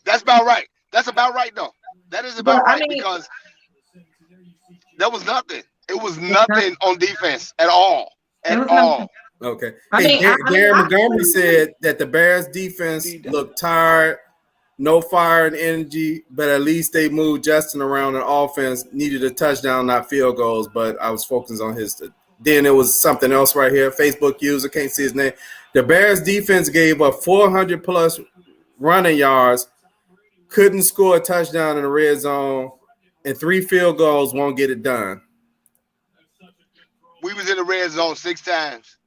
That's about right. That's about right, though. That is about right because there was nothing. It was nothing on defense at all. At all. Okay. Darren Montgomery said that the Bears defense looked tired, no fire and energy, but at least they moved Justin around and offense needed a touchdown, not field goals, but I was focusing on his. Then it was something else right here. Facebook user, can't see his name. The Bears defense gave up 400 plus running yards, couldn't score a touchdown in the red zone, and 3 field goals won't get it done. We was in the red zone 6 times.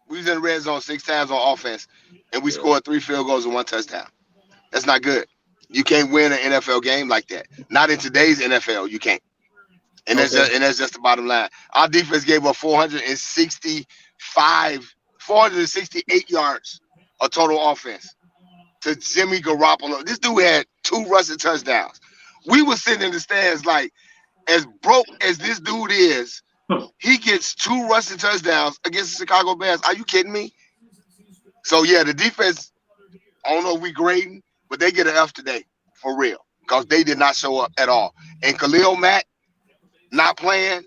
We was in the red zone 6 times on offense, and we scored 3 field goals and 1 touchdown. That's not good. You can't win an NFL game like that. Not in today's NFL, you can't. And that's just the bottom line. Our defense gave up 468 yards of total offense to Jimmy Garoppolo. This dude had 2 rushing touchdowns. We were sitting in the stands like, as broke as this dude is, he gets 2 rushing touchdowns against the Chicago Bears. Are you kidding me? So, yeah, the defense, I don't know if we grading, but they get an F today for real because they did not show up at all. And Khalil Mack not playing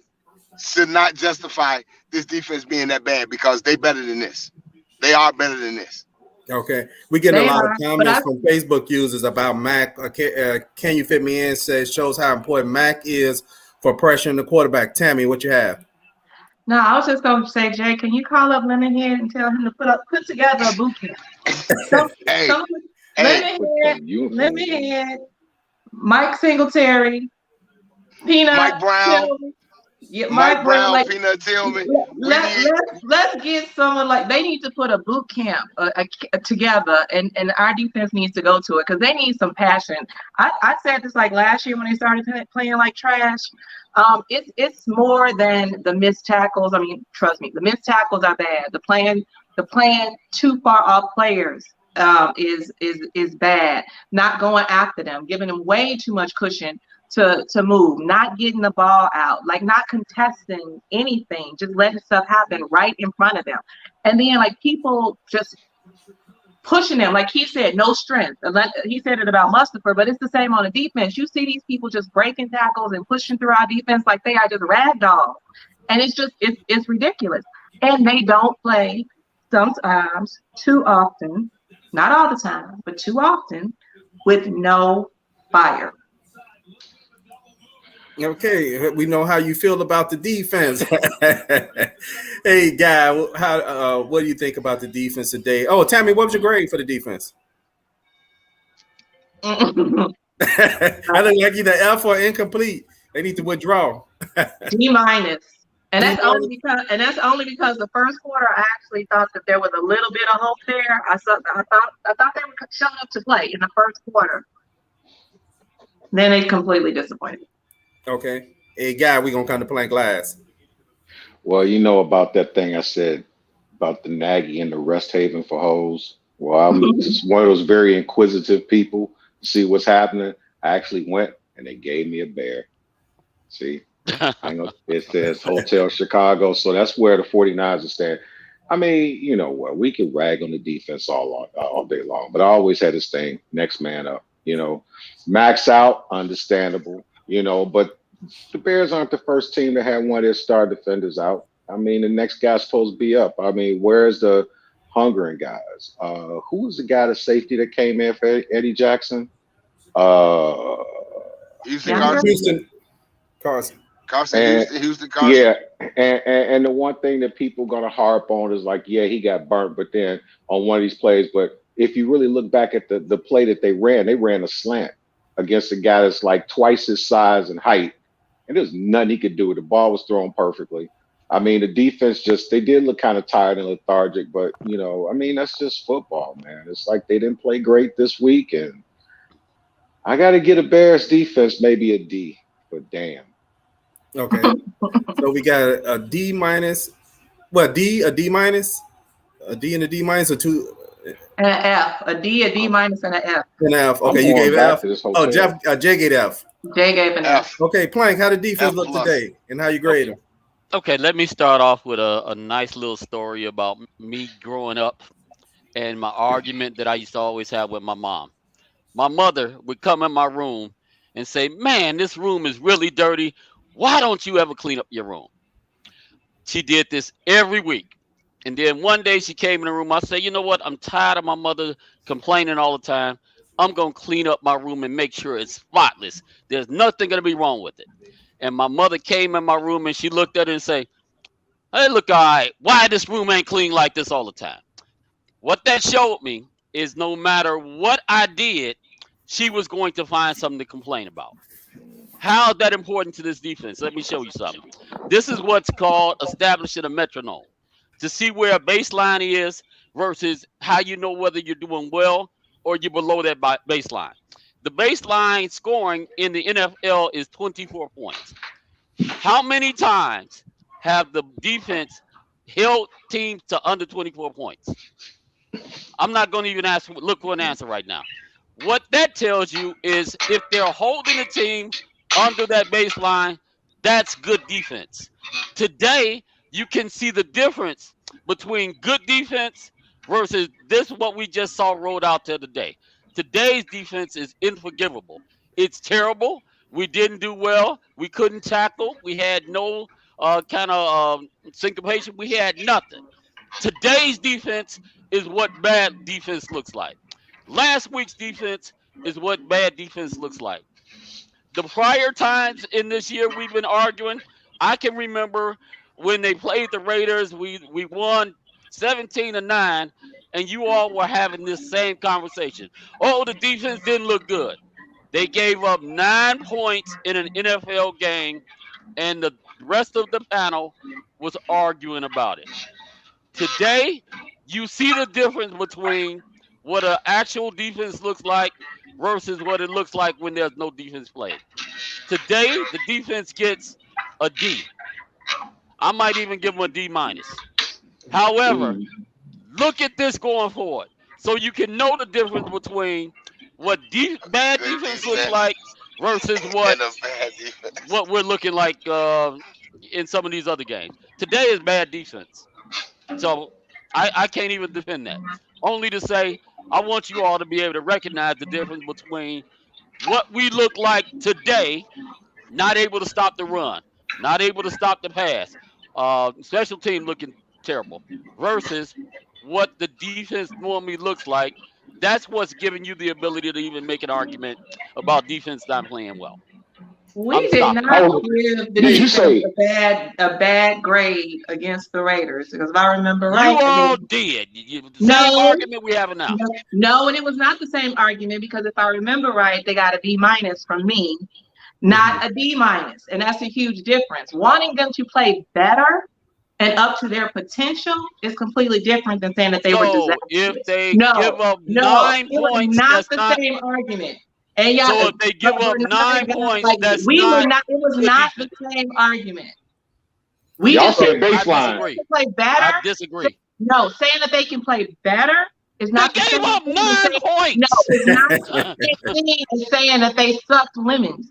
should not justify this defense being that bad because they better than this. They are better than this. Okay. We get a lot of comments from Facebook users about Mack. Can you fit me in? Shows how important Mack is for pressuring the quarterback. Tammy, what you have? No, I was just going to say, Jay, can you call up Lemonhead and tell him to put together a boot camp? Lemonhead, Mike Singletary, Peanut, Mike Brown, Yeah, Mike Brown, like, Peanut Tillman. let's get someone like, they need to put a boot camp together, and our defense needs to go to it because they need some passion. I said this like last year when they started playing like trash. It's more than the missed tackles. I mean, trust me, the missed tackles are bad. The playing too far off players is bad. Not going after them, giving them way too much cushion to move, not getting the ball out, like not contesting anything, just letting stuff happen right in front of them. And then like people just pushing them, like he said, no strength. He said it about Mustafa, but it's the same on the defense. You see these people just breaking tackles and pushing through our defense like they are just rag dolls. And it's ridiculous. And they don't play sometimes, too often, not all the time, but too often, with no fire. Okay, we know how you feel about the defense. Hey, Guy, what do you think about the defense today? Oh, Tammy, what was your grade for the defense? I look like either F or incomplete. They need to withdraw. D-. And that's only because the first quarter I actually thought that there was a little bit of hope there. I thought they were showing up to play in the first quarter. Then they completely disappointed. Okay. Hey, Guy, we gonna come to playing glass. Well, you know about that thing I said about the Nagy and the rest haven for hoes. Well, I'm just one of those very inquisitive people to see what's happening. I actually went and they gave me a bear. See, it says Hotel Chicago, so that's where the 49ers are staying. I mean, you know what? We can rag on the defense all day long, but I always had this thing: next man up. You know, max out, understandable. You know, but the Bears aren't the first team to have one of their star defenders out. I mean, the next guy's supposed to be up. I mean, where's the hungering guys? Who was the guy, the safety that came in for Eddie Jackson? Houston Carson. Houston Carson. Yeah, and the one thing that people gonna harp on is like, yeah, he got burnt, but then on one of these plays. But if you really look back at the play that they ran a slant against a guy that's like twice his size and height, and there's nothing he could do. The ball was thrown perfectly. I mean, the defense they did look kind of tired and lethargic, but you know, I mean, that's just football, man. It's like they didn't play great this week, and I got to get a Bears defense maybe a D, but damn. Okay, so we got a D minus. What D? A D minus? A D and a D minus, or two? And an F, a D minus, and an F. An F. Okay, you gave F. Oh, Jay gave F. Jay gave an F. Okay, Plank, how did defense look today, and how you grade them? Okay, let me start off with a nice little story about me growing up and my argument that I used to always have with my mom. My mother would come in my room and say, "Man, this room is really dirty. Why don't you ever clean up your room?" She did this every week. And then one day she came in the room. I said, "You know what? I'm tired of my mother complaining all the time. I'm going to clean up my room and make sure it's spotless. There's nothing going to be wrong with it." And my mother came in my room and she looked at it and said, "Hey, look, all right, why this room ain't clean like this all the time?" What that showed me is no matter what I did, she was going to find something to complain about. How is that important to this defense? Let me show you something. This is what's called establishing a metronome, to see where a baseline is versus how you know whether you're doing well or you're below that baseline. The baseline scoring in the NFL is 24 points. How many times have the defense held teams to under 24 points? I'm not going to even look for an answer right now. What that tells you is if they're holding a team under that baseline, that's good defense. Today, you can see the difference between good defense versus what we just saw rolled out there today. Today's defense is unforgivable. It's terrible. We didn't do well. We couldn't tackle. We had no kind of syncopation. We had nothing. Today's defense is what bad defense looks like. Last week's defense is what bad defense looks like. The prior times in this year we've been arguing, I can remember when they played the Raiders, we won 17-9, and you all were having this same conversation. Oh, the defense didn't look good. They gave up 9 points in an NFL game, and the The rest of the panel was arguing about it. Today, you see the difference between what an actual defense looks like versus what it looks like when there's no defense played. Today, the defense gets a D. I might even give them a D minus. However, look at this going forward, so you can know the difference between what bad defense looks like versus what we're looking like in some of these other games. Today is bad defense, so I can't even defend that. Only to say I want you all to be able to recognize the difference between what we look like today, not able to stop the run, not able to stop the pass, special team looking terrible, versus what the defense normally looks like. That's what's giving you the ability to even make an argument about defense not playing well. We did not give the defense a bad grade against the Raiders, because if I remember right, you all did. Same argument we have now. No, and it was not the same argument, because if I remember right, they got a B minus from me, not a D minus, and that's a huge difference. Wanting them to play better and up to their potential is completely different than saying that they were disastrous. If they give up 9 points, that's not the same argument. And y'all, so if they give up 9 points, like, that's we not. Were not. It was not the same argument. Y'all said baseline. Play better. I disagree. No, saying that they can play better is not. They gave up 9 points. No, it's not it's saying that they sucked lemons.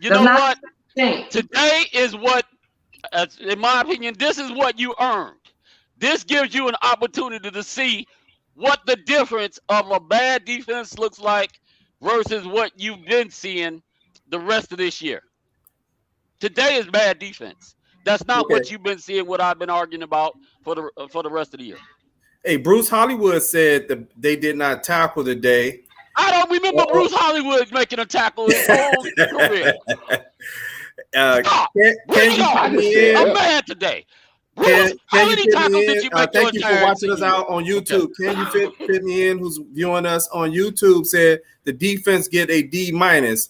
You know what? Today is what, in my opinion, this is what you earned. This gives you an opportunity to see what the difference of a bad defense looks like versus what you've been seeing the rest of this year. Today is bad defense. That's not what you've been seeing, what I've been arguing about for the rest of the year. Hey, Bruce Hollywood said that they did not tackle today. I don't remember Bruce Hollywood making a tackle his whole career. I'm mad today. Bruce, how many tackles did you make? Thank you for watching us out on YouTube. Can you fit me in? Who's viewing us on YouTube said the defense get a D minus.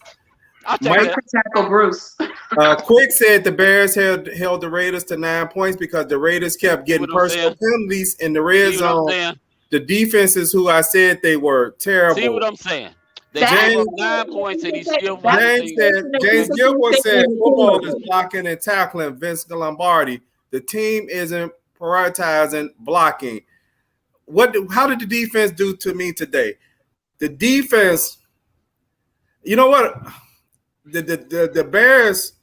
Mike tackle Bruce. Quick said the Bears held the Raiders to 9 points because the Raiders kept getting personal penalties in the red zone. The defense is who I said they were terrible. See what I'm saying? They gave up 9 points and he still James Gilmore said football is blocking and tackling. Vince Lombardi. The team isn't prioritizing blocking. How did the defense do to me today? The defense, you know what? The Bears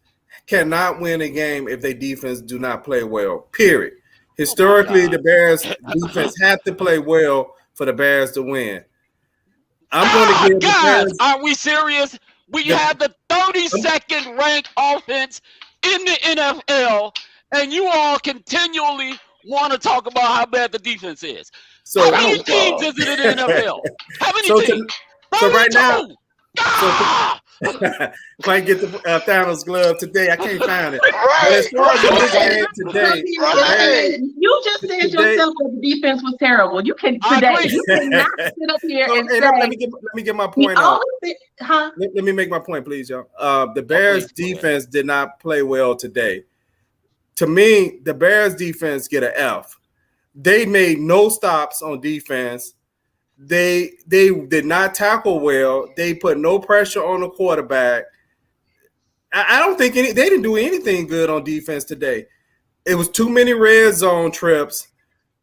cannot win a game if their defense do not play well, period. Historically, the Bears defense have to play well for the Bears to win. I'm going to give the Bears. Are we serious? We have the 32nd ranked offense in the NFL, and you all continually want to talk about how bad the defense is. So, how many teams is it in the NFL? How many teams? So right now, if I get the Thanos glove today, I can't find it. But as far as this game today, you just said yourself that the defense was terrible. You can today. You cannot sit up here and say. Let me get my point out. Let me make my point, please, y'all. The Bears defense did not play well today. To me, the Bears defense get an F. They made no stops on defense. They did not tackle well. They put no pressure on the quarterback. I don't think they didn't do anything good on defense today. It was too many red zone trips.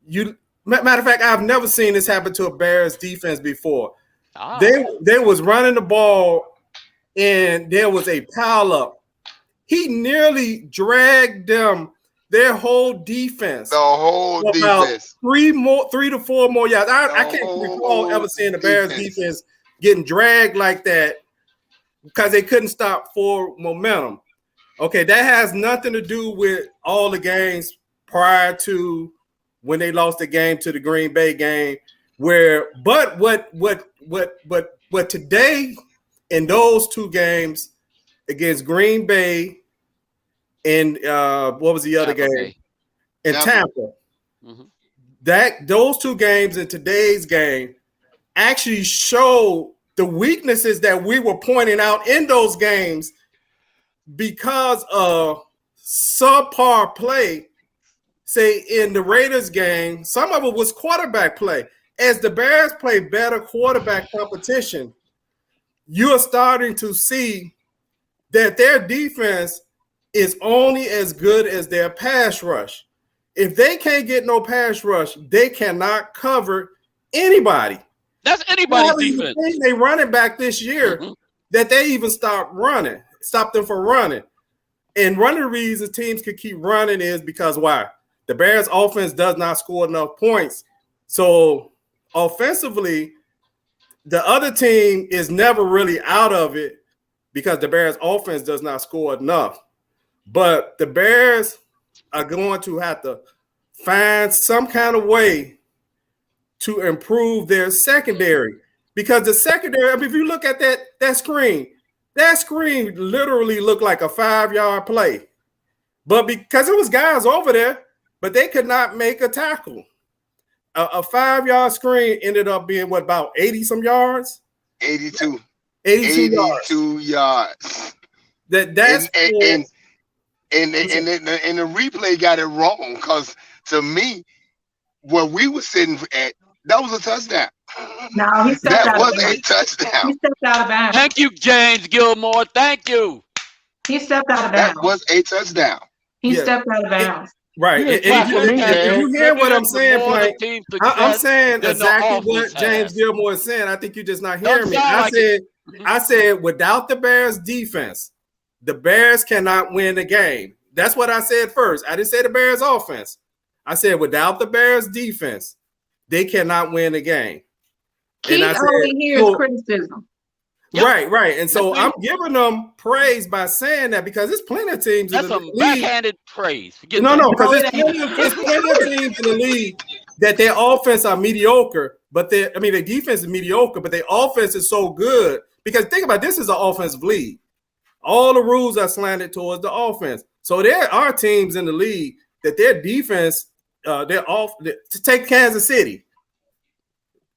Matter of fact, I've never seen this happen to a Bears defense before. They was running the ball and there was a pile up. He nearly dragged them. Their whole defense. The whole defense. 3 to 4 more yards. I can't recall ever seeing the Bears defense getting dragged like that because they couldn't stop forward momentum. Okay, that has nothing to do with all the games prior to when they lost the game to the Green Bay game. But today in those 2 games against Green Bay. And what was the other game? In Tampa. Mm-hmm. Those 2 games and today's game actually show the weaknesses that we were pointing out in those games because of subpar play, say in the Raiders game, some of it was quarterback play. As the Bears play better quarterback competition, you are starting to see that their defense is only as good as their pass rush. If they can't get no pass rush, they cannot cover anybody. That's anybody's defense. They running back this year that they even stopped them from running. And one of the reasons teams could keep running is because why? The Bears offense does not score enough points. So offensively, the other team is never really out of it because the Bears offense does not score enough. But the Bears are going to have to find some kind of way to improve their secondary, because the secondary, I mean, if you look at that screen literally looked like a 5-yard play. But because it was guys over there, but they could not make a tackle. A 5-yard screen ended up being what, about 80 some yards? 82 And yards. the replay got it wrong, because to me, where we were sitting at, that was a touchdown. No, he stepped that out was of a bounds. touchdown. He stepped out of bounds. Thank you, James Gilmore. Thank you. He stepped out of bounds. That was a touchdown. He stepped out of bounds. Right. Yeah, If you hear what I'm saying, Plank, I'm saying than the exactly what offense James has. Gilmore is saying. I think you're just not Don't hearing me. sound like I said without the Bears defense, the Bears cannot win the game. That's what I said first. I didn't say the Bears offense. I said without the Bears defense, they cannot win the game. Keith only hears criticism. Right. And so I'm giving them praise by saying that, because there's plenty of teams That's in the some league. Backhanded praise. Forget No, that. because there's plenty of teams in the league that their offense are mediocre, but their defense is mediocre, but their offense is so good. Because think about it, this is an offensive league. All the rules are slanted towards the offense. So there are teams in the league that their defense, to take Kansas City,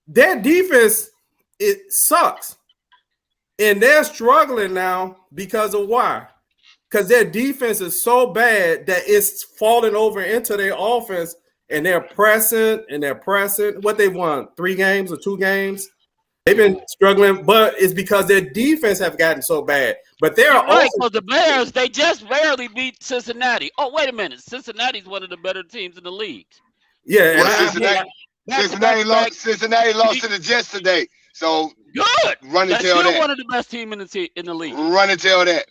their defense, it sucks. And they're struggling now because of why? Because their defense is so bad that it's falling over into their offense, and they're pressing. What they won, 3 games or 2 games? They've been struggling, but it's because their defense have gotten so bad. But they're right, because the Bears, they just barely beat Cincinnati. Oh, wait a minute. Cincinnati's one of the better teams in the league. Yeah, Cincinnati lost to the Jets today. So good. Run and That's tell still that. one of the best teams in the league. Run and tell that.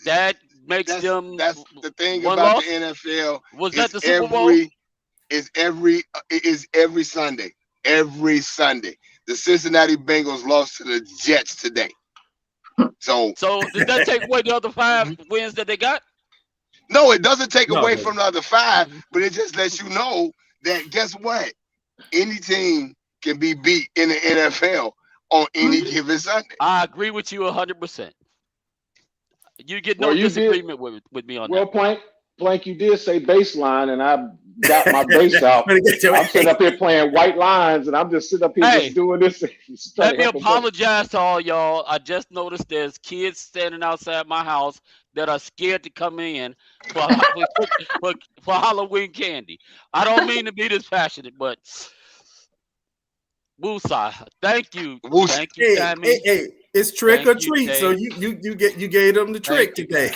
That makes them. That's the thing one about loss? the NFL. Was that the Super Bowl? Is every Sunday. Every Sunday, the Cincinnati Bengals lost to the Jets today. So did that take away the other 5 wins that they got? No, it doesn't take away from the other 5, but it just lets you know that guess what? Any team can be beat in the NFL on any given Sunday. I agree with you 100%. You get no disagreement with me on that. Well, Plank, you did say baseline, and I got my bass out. I'm sitting up here playing white lines, and I'm just sitting up here just doing this. Let me apologize to all y'all. I just noticed there's kids standing outside my house that are scared to come in for Halloween candy. I don't mean to be this passionate, but Woosah, thank you. Thank you, Tammy. Hey, it's trick or treat. So you gave them the trick today.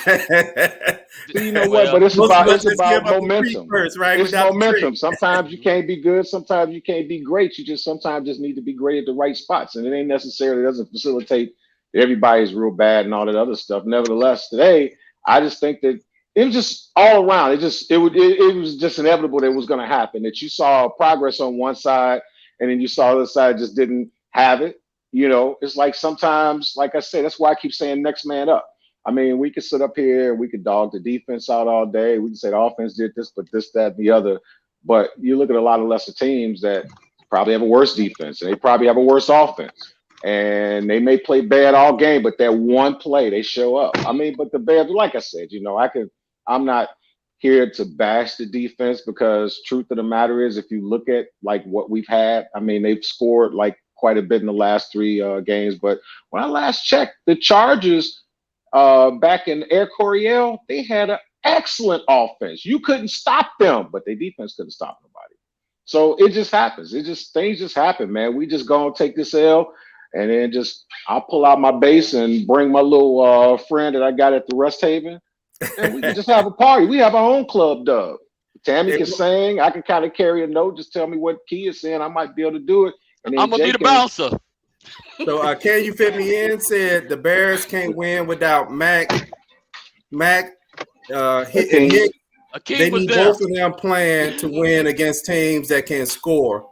You know what? But it's about momentum. First, right? It's momentum. Sometimes you can't be good. Sometimes you can't be great. You sometimes just need to be great at the right spots, and it ain't necessarily doesn't facilitate everybody's real bad and all that other stuff. Nevertheless, today I just think that it was just all around. It was just inevitable that it was going to happen. That you saw progress on one side, and then you saw the other side just didn't have it. You know, it's like sometimes, like I said, that's why I keep saying next man up. I mean, we could sit up here, we could dog the defense out all day. We can say the offense did this, but this, that, and the other. But you look at a lot of lesser teams that probably have a worse defense, and they probably have a worse offense. And they may play bad all game, but that one play, they show up. I mean, but the Bears, like I said, you know, I'm not here to bash the defense, because truth of the matter is, if you look at like what we've had, I mean, they've scored like quite a bit in the last 3 games. But when I last checked, the Chargers back in Air Coryell, they had an excellent offense. You couldn't stop them, but their defense couldn't stop nobody. So it just happens. Things just happen, man. We just gonna take this L, and then I'll pull out my bass and bring my little friend that I got at the Rest Haven, and we can just have a party. We have our own club dub. Tammy can sing. I can kind of carry a note. Just tell me what key is saying. I might be able to do it. And then I'm gonna be the bouncer. So Can You Fit Me In said the Bears can't win without Mac, hitting Hicks. They need both of them playing to win against teams that can score.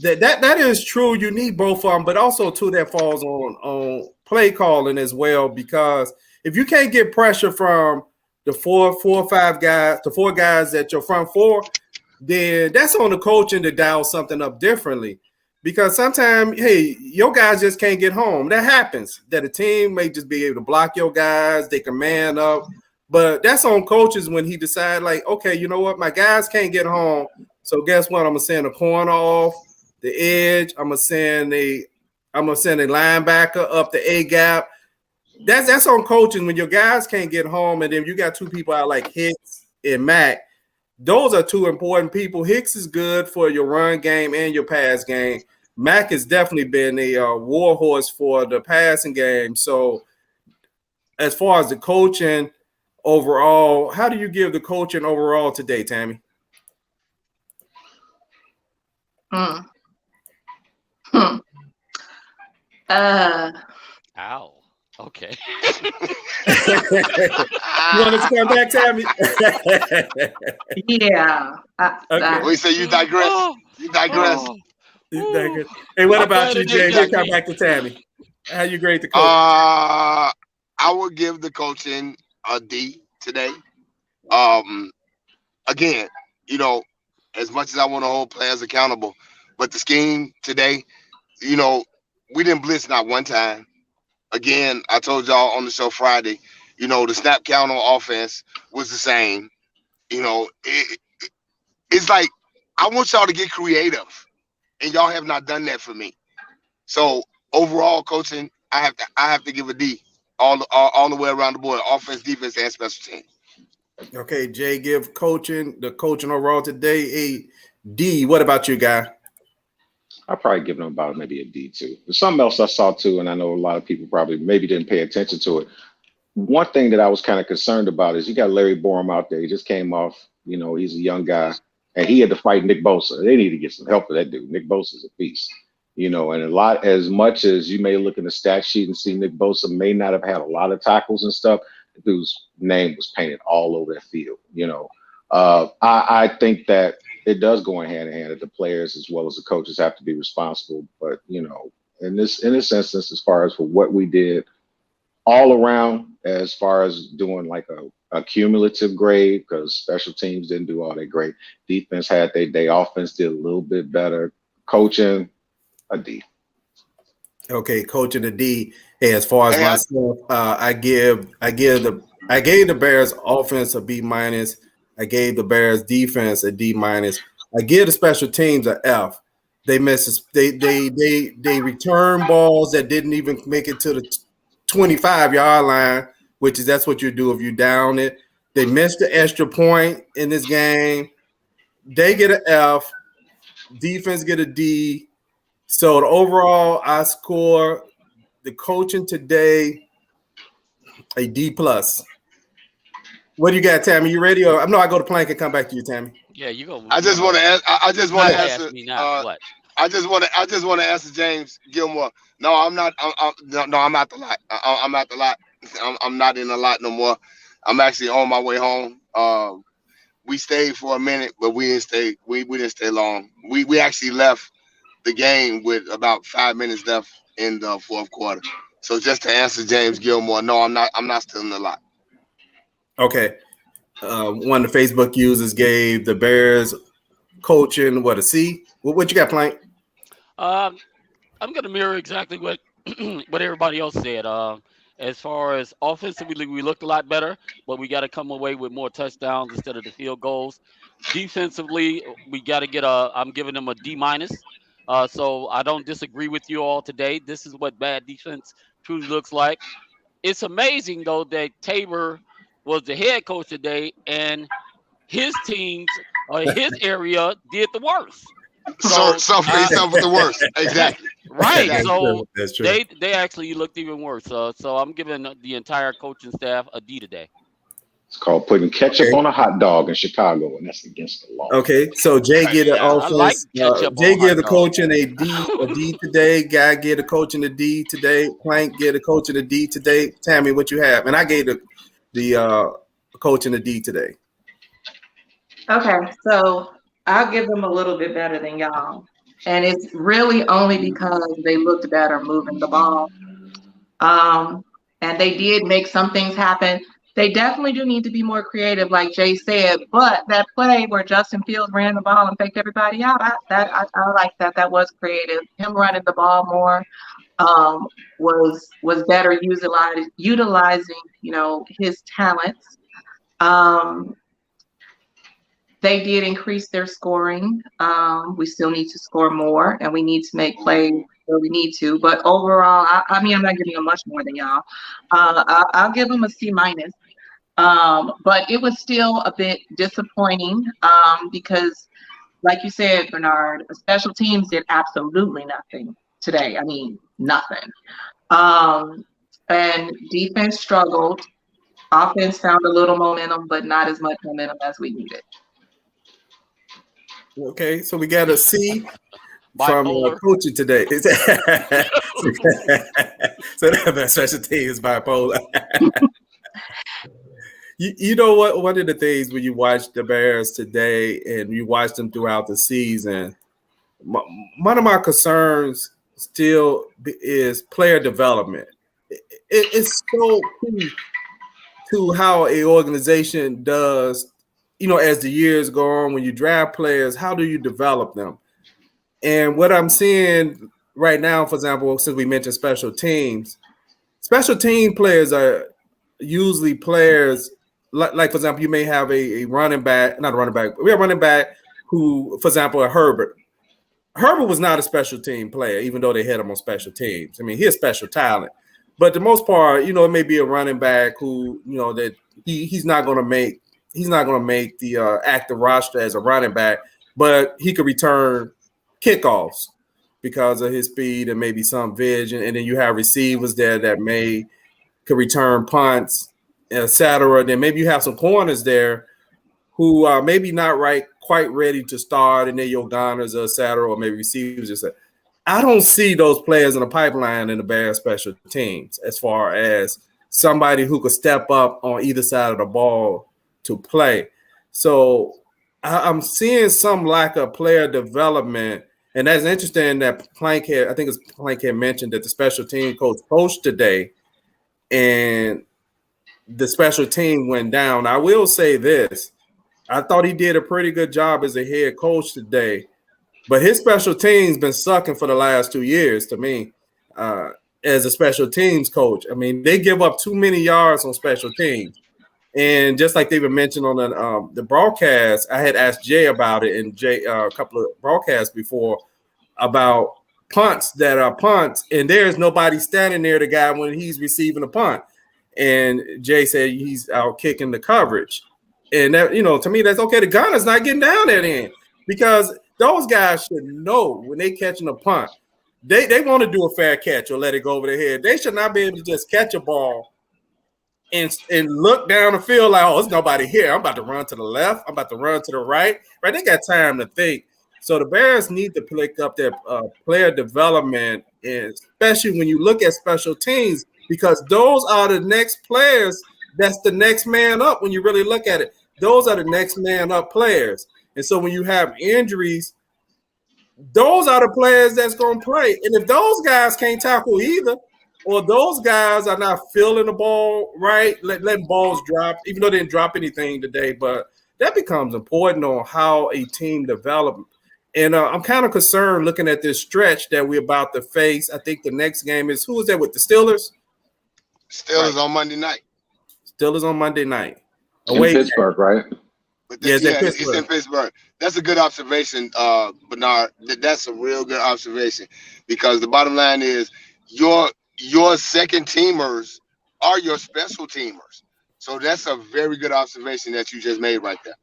That is true. You need both of them, but also too that falls on play calling as well, because if you can't get pressure from the four or five guys, the four guys at your front four, then that's on the coaching to dial something up differently. Because sometimes, hey, your guys just can't get home. That happens. That a team may just be able to block your guys. They can man up. But that's on coaches when he decides, like, okay, you know what? My guys can't get home. So guess what? I'm going to send a corner off the edge. I'm going to send a linebacker up the A gap. That's on coaching when your guys can't get home, and then you got two people out like Hicks and Mac. Those are two important people. Hicks is good for your run game and your pass game. Mac has definitely been a war horse for the passing game. So as far as the coaching overall, how do you give the coaching overall today, Tammy? Ow. Okay. You want us to come back, Tammy? Yeah. Okay. We say you digress. You digress. Hey, what about you, Jay? We'll come back to Tammy. How you grade the coach? I would give the coaching a D today. Again, you know, as much as I want to hold players accountable, but the scheme today, you know, we didn't blitz not one time. Again, I told y'all on the show Friday, you know, the snap count on offense was the same. You know, it's like I want y'all to get creative, and y'all have not done that for me. So overall coaching, I have to give a D all the way around the board, offense, defense, and special teams. Okay, Jay, give the coaching overall today a D. What about you, guy? I'll probably give them about maybe a D too. There's something else I saw too, and I know a lot of people probably maybe didn't pay attention to it. One thing that I was kind of concerned about is you got Larry Borum out there. He just came off, you know, he's a young guy, and he had to fight Nick Bosa. They need to get some help for that dude. Nick Bosa is a beast, you know, and as much as you may look in the stat sheet and see Nick Bosa may not have had a lot of tackles and stuff, the dude's name was painted all over that field, you know. I think that it does go in hand in hand that the players as well as the coaches have to be responsible. But, you know, in this instance, as far as for what we did all around, as far as doing like a cumulative grade, because special teams didn't do all that great. Defense had their day. Offense did a little bit better. Coaching, a D. Okay, coaching a D. Hey, as far as myself, I gave the Bears offense a B minus. I gave the Bears defense a D minus. I give the special teams an F. They missed. They return balls that didn't even make it to the 25-yard line, that's what you do if you down it. They missed the extra point in this game. They get an F. Defense get a D. So the overall, I score the coaching today a D plus. What do you got, Tammy? You ready? Or I know I go to Plank and come back to you, Tammy. Yeah, you go. I just want to ask. I just want to answer. What? I just want to answer James Gilmore. No, I'm not. I'm at the lot. I'm at the lot. I'm not in the lot no more. I'm actually on my way home. We stayed for a minute, but we didn't stay. We didn't stay long. We actually left the game with about 5 minutes left in the fourth quarter. So just to answer James Gilmore, no, I'm not. I'm not still in the lot. Okay. One of the Facebook users gave the Bears coaching a C. What you got, Plank? I'm gonna mirror exactly what what everybody else said. As far as offensively, we looked a lot better, but we got to come away with more touchdowns instead of the field goals. Defensively, we got to get I'm giving them a D minus. So I don't disagree with you all today. This is what bad defense truly looks like. it's amazing though that Tabor was the head coach today, and his teams or his area did the worst. So suffer yourself with the worst. Exactly. Right. That's So That's true. they actually looked even worse. So I'm giving the entire coaching staff a D today. It's called putting ketchup on a hot dog in Chicago, and that's against the law. Okay, so Jay get an I like offense. ketchup Jay on get hot the dog. coaching a D today. Guy get a coaching a D today. Plank get a coaching a D today. Tammy, what you have? And I gave the coaching a D today. Okay, so I'll give them a little bit better than y'all. And it's really only because they looked better moving the ball. And they did make some things happen. They definitely do need to be more creative, like Jay said. But that play where Justin Fields ran the ball and faked everybody out, I like that. That was creative. Him running the ball more was better utilizing, his talents. They did increase their scoring. We still need to score more, and we need to make plays where we need to. But overall, I mean, I'm not giving them much more than y'all. I'll give them a C minus. But it was still a bit disappointing because, like you said, Bernard, special teams did absolutely nothing today. I mean, nothing. And defense struggled. Offense found a little momentum, but not as much momentum as we needed. Okay, so we got a C from Bipolar. coaching today. So that special team is bipolar. You know what? One of the things when you watch the Bears today and you watch them throughout the season, one of my concerns still is player development. It's so key to how an organization does, as the years go on, when you draft players, how do you develop them? And what I'm seeing right now, for example, since we mentioned special team players are usually players like for example, you may have a running back, not a running back, but we have a running back who, for example, a Herbert. Herbert was not a special team player, even though they had him on special teams. I mean, he's a special talent. But the most part, it may be a running back who, that he's not going to make the active roster as a running back, but he could return kickoffs because of his speed and maybe some vision. And then you have receivers there that could return punts, etc. Then maybe you have some corners there who are maybe not quite ready to start, and then your gunners, etc., or maybe receivers. I don't see those players in the pipeline in the Bears special teams as far as somebody who could step up on either side of the ball to play. So I'm seeing some lack of player development, and that's interesting that Plank had mentioned that the special team coach coached today, and the special team went down. I will say this. I thought he did a pretty good job as a head coach today, but his special teams been sucking for the last 2 years to me as a special teams coach. I mean, they give up too many yards on special teams. And just like they were mentioned on the broadcast, I had asked Jay about it, and Jay a couple of broadcasts before about punts that are punts, and there's nobody standing near the guy when he's receiving a punt. And Jay said he's out kicking the coverage. And that, to me, that's okay. The gunner's not getting down that end because those guys should know when they catching a punt, they want to do a fair catch or let it go over their head. They should not be able to just catch a ball and look down the field like, oh, there's nobody here. I'm about to run to the left. I'm about to run to the right. Right? They got time to think. So the Bears need to pick up their player development, and especially when you look at special teams, because those are the next players. That's the next man up when you really look at it. Those are the next man up players. And so when you have injuries, those are the players that's going to play. And if those guys can't tackle either, or those guys are not feeling the ball right, letting balls drop, even though they didn't drop anything today, but that becomes important on how a team develops. And I'm kind of concerned looking at this stretch that we're about to face. I think the next game is, who is that with the Steelers? Steelers on Monday night. Steelers on Monday night. In Pittsburgh, right? But Yes, it's in Pittsburgh. That's a good observation, Bernard. That's a real good observation, because the bottom line is your second teamers are your special teamers. So that's a very good observation that you just made right there.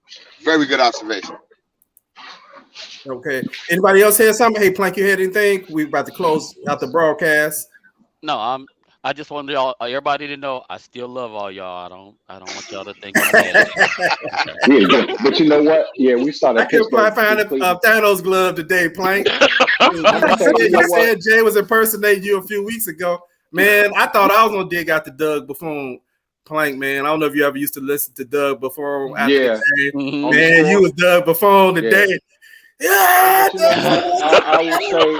Very good observation. Okay. Anybody else had something? Hey, Plank, you had anything? We about to close out the broadcast. No, I just wanted y'all, everybody to know I still love all y'all. I don't want y'all to think I'm mad. Yeah, but you know what? Yeah, we started. I couldn't find a Thanos glove today, Plank. You said Jay was impersonating you a few weeks ago. Man, I thought I was gonna dig out the Doug Buffon Plank, man. I don't know if you ever used to listen to Doug Buffon after the game. Mm-hmm. Man, you was Doug Buffon today. Yeah, I will say.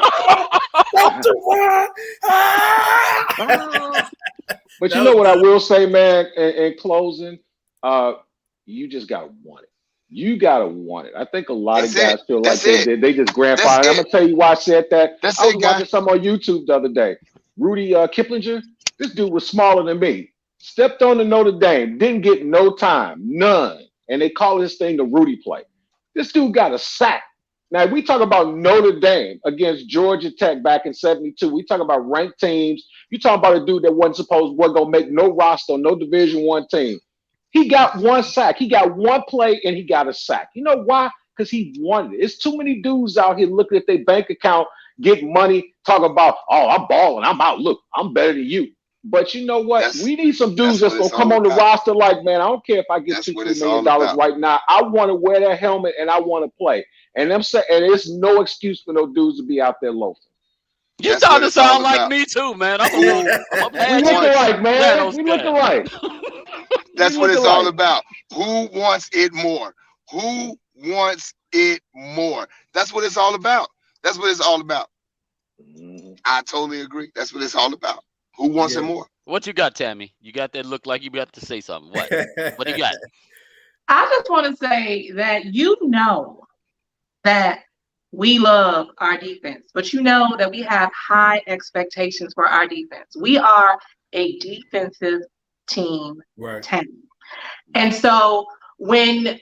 But you know what I will say, man, in closing, you just gotta want it. You gotta want it. I think a lot of guys feel like they just grandfather. I'm gonna tell you why I said that. I was watching something on YouTube the other day. Rudy Kiplinger, this dude was smaller than me. Stepped on to Notre Dame, didn't get no time, none. And they call this thing the Rudy play. This dude got a sack. Now, we talk about Notre Dame against Georgia Tech back in 72. We talk about ranked teams. You talk about a dude that wasn't going to make no roster, no Division I team. He got one sack. He got one play, and he got a sack. You know why? Because he wanted it. It's too many dudes out here looking at their bank account, getting money, talking about, oh, I'm balling, I'm out. Look, I'm better than you. But you know what? We need some dudes that's going to come on the roster like, man, I don't care if I get $2 million right now. I want to wear that helmet, and I want to play. And I'm saying, and there's no excuse for no dudes to be out there loafing. You starting to sound like me too, man. We look alike, man. We look alike. That's what it's all about. Who wants it more? Who wants it more? That's what it's all about. That's what it's all about. I totally agree. That's what it's all about. Who wants it more? What you got, Tammy? You got that look like you got to say something. What? What do you got? I just want to say that that we love our defense, but that we have high expectations for our defense. We are a defensive team, right. And so when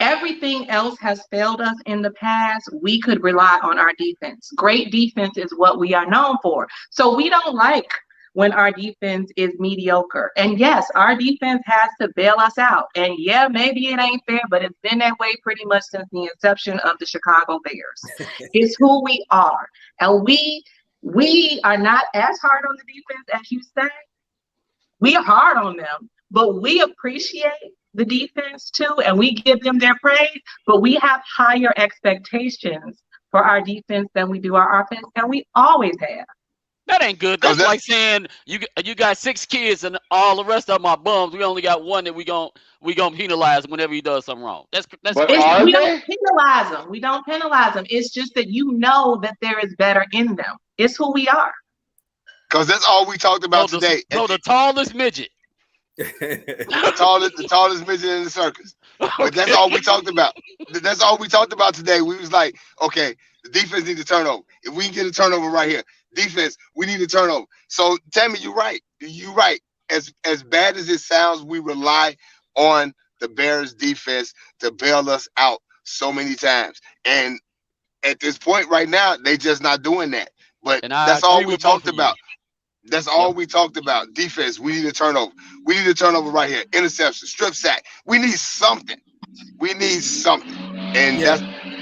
everything else has failed us in the past, we could rely on our defense. Great defense is what we are known for. So we don't like when our defense is mediocre. And yes, our defense has to bail us out. And yeah, maybe it ain't fair, but it's been that way pretty much since the inception of the Chicago Bears. It's who we are. And we are not as hard on the defense as you say. We are hard on them, but we appreciate the defense too, and we give them their praise, but we have higher expectations for our defense than we do our offense, and we always have. That ain't good. That's like saying you got 6 kids and all the rest of them are bums. We only got one that we gon' penalize whenever he does something wrong. That's we don't penalize them. We don't penalize them. It's just that that there is better in them. It's who we are. Because that's all we talked about today. So the tallest midget. the tallest midget in the circus. Okay. But that's all we talked about. That's all we talked about today. We was like, okay, the defense needs a turnover. If we can get a turnover right here, defense, we need a turnover. So Tammy, you're right. You're right. As bad as it sounds, we rely on the Bears defense to bail us out so many times. And at this point right now, they just not doing that. But that's all we talked about. That's all we talked about. Defense, we need a turnover. We need a turnover right here. Interception, strip sack. We need something. We need something. And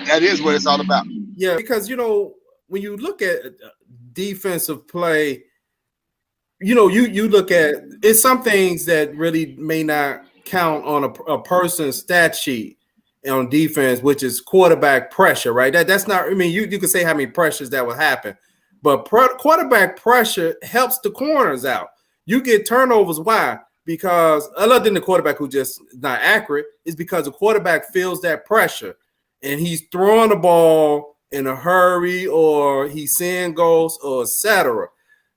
that is what it's all about. Yeah, because, when you look at defensive play, you look at it's some things that really may not count on a person's stat sheet on defense, which is quarterback pressure, right? That's not, you can say how many pressures that will happen. But quarterback pressure helps the corners out. You get turnovers. Why? Because other than the quarterback who just not accurate, is because the quarterback feels that pressure and he's throwing the ball in a hurry or he's seeing ghosts or etc.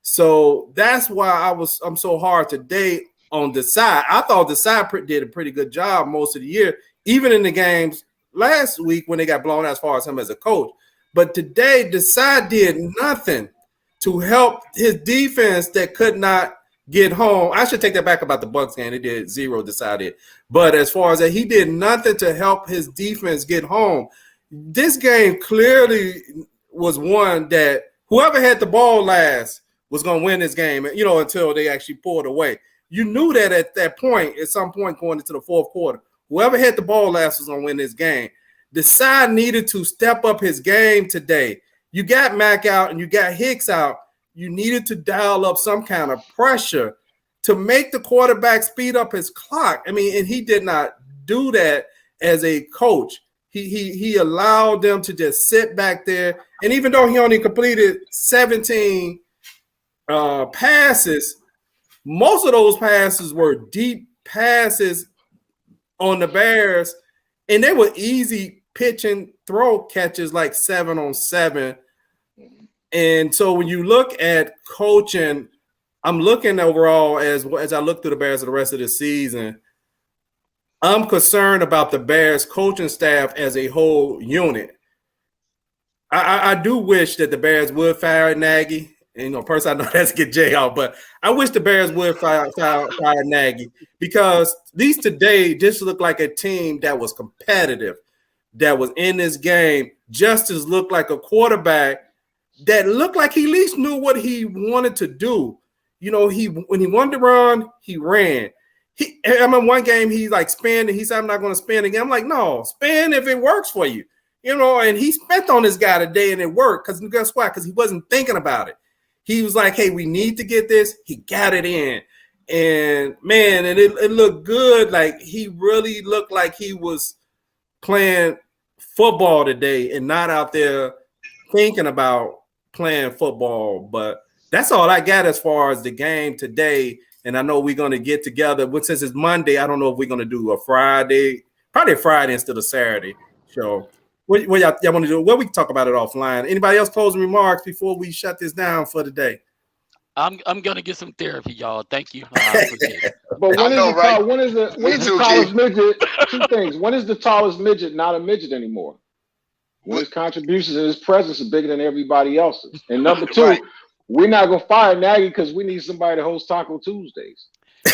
So that's why I'm so hard today on the side. I thought the side did a pretty good job most of the year, even in the games last week when they got blown out as far as him as a coach. But today, Desai did nothing to help his defense that could not get home. I should take that back about the Bucs game. They did zero, decided. But as far as that, he did nothing to help his defense get home. This game clearly was one that whoever had the ball last was going to win this game, until they actually pulled away. you knew that at that point, at some point going into the fourth quarter, whoever had the ball last was going to win this game. Desai needed to step up his game today. You got Mack out and you got Hicks out. You needed to dial up some kind of pressure to make the quarterback speed up his clock. I mean, and he did not do that as a coach. He allowed them to just sit back there. And even though he only completed 17 passes, most of those passes were deep passes on the Bears, and they were easy pitch and throw catches, like 7-on-7. And so when you look at coaching, I'm looking overall as I look through the Bears for the rest of the season, I'm concerned about the Bears coaching staff as a whole unit. I do wish that the Bears would fire Nagy. And, personally, I know that's get Jay out, but I wish the Bears would fire Nagy, because these today just look like a team that was competitive, that was in this game. Justice looked like a quarterback that looked like he at least knew what he wanted to do. When he wanted to run, he ran. I remember one game he like spin, and he said, "I'm not going to spin again." I'm like, "No, spin if it works for you." And he spent on this guy today, and it worked, because guess what? Because he wasn't thinking about it. He was like, "Hey, we need to get this." He got it in, and man, and it looked good. Like he really looked like he was playing football today and not out there thinking about playing football. But that's all I got as far as the game today. And I know we're going to get together. But since it's Monday, I don't know if we're going to do a Friday, probably a Friday instead of Saturday show. What y'all want to do? Well, we can talk about it offline. Anybody else closing remarks before we shut this down for the day? I'm gonna get some therapy, y'all. Thank you. I appreciate it. But when is the tallest midget? Two things. When is the tallest midget not a midget anymore? When his contributions and his presence are bigger than everybody else's. And number two, we're not gonna fire Nagy because we need somebody to host Taco Tuesdays.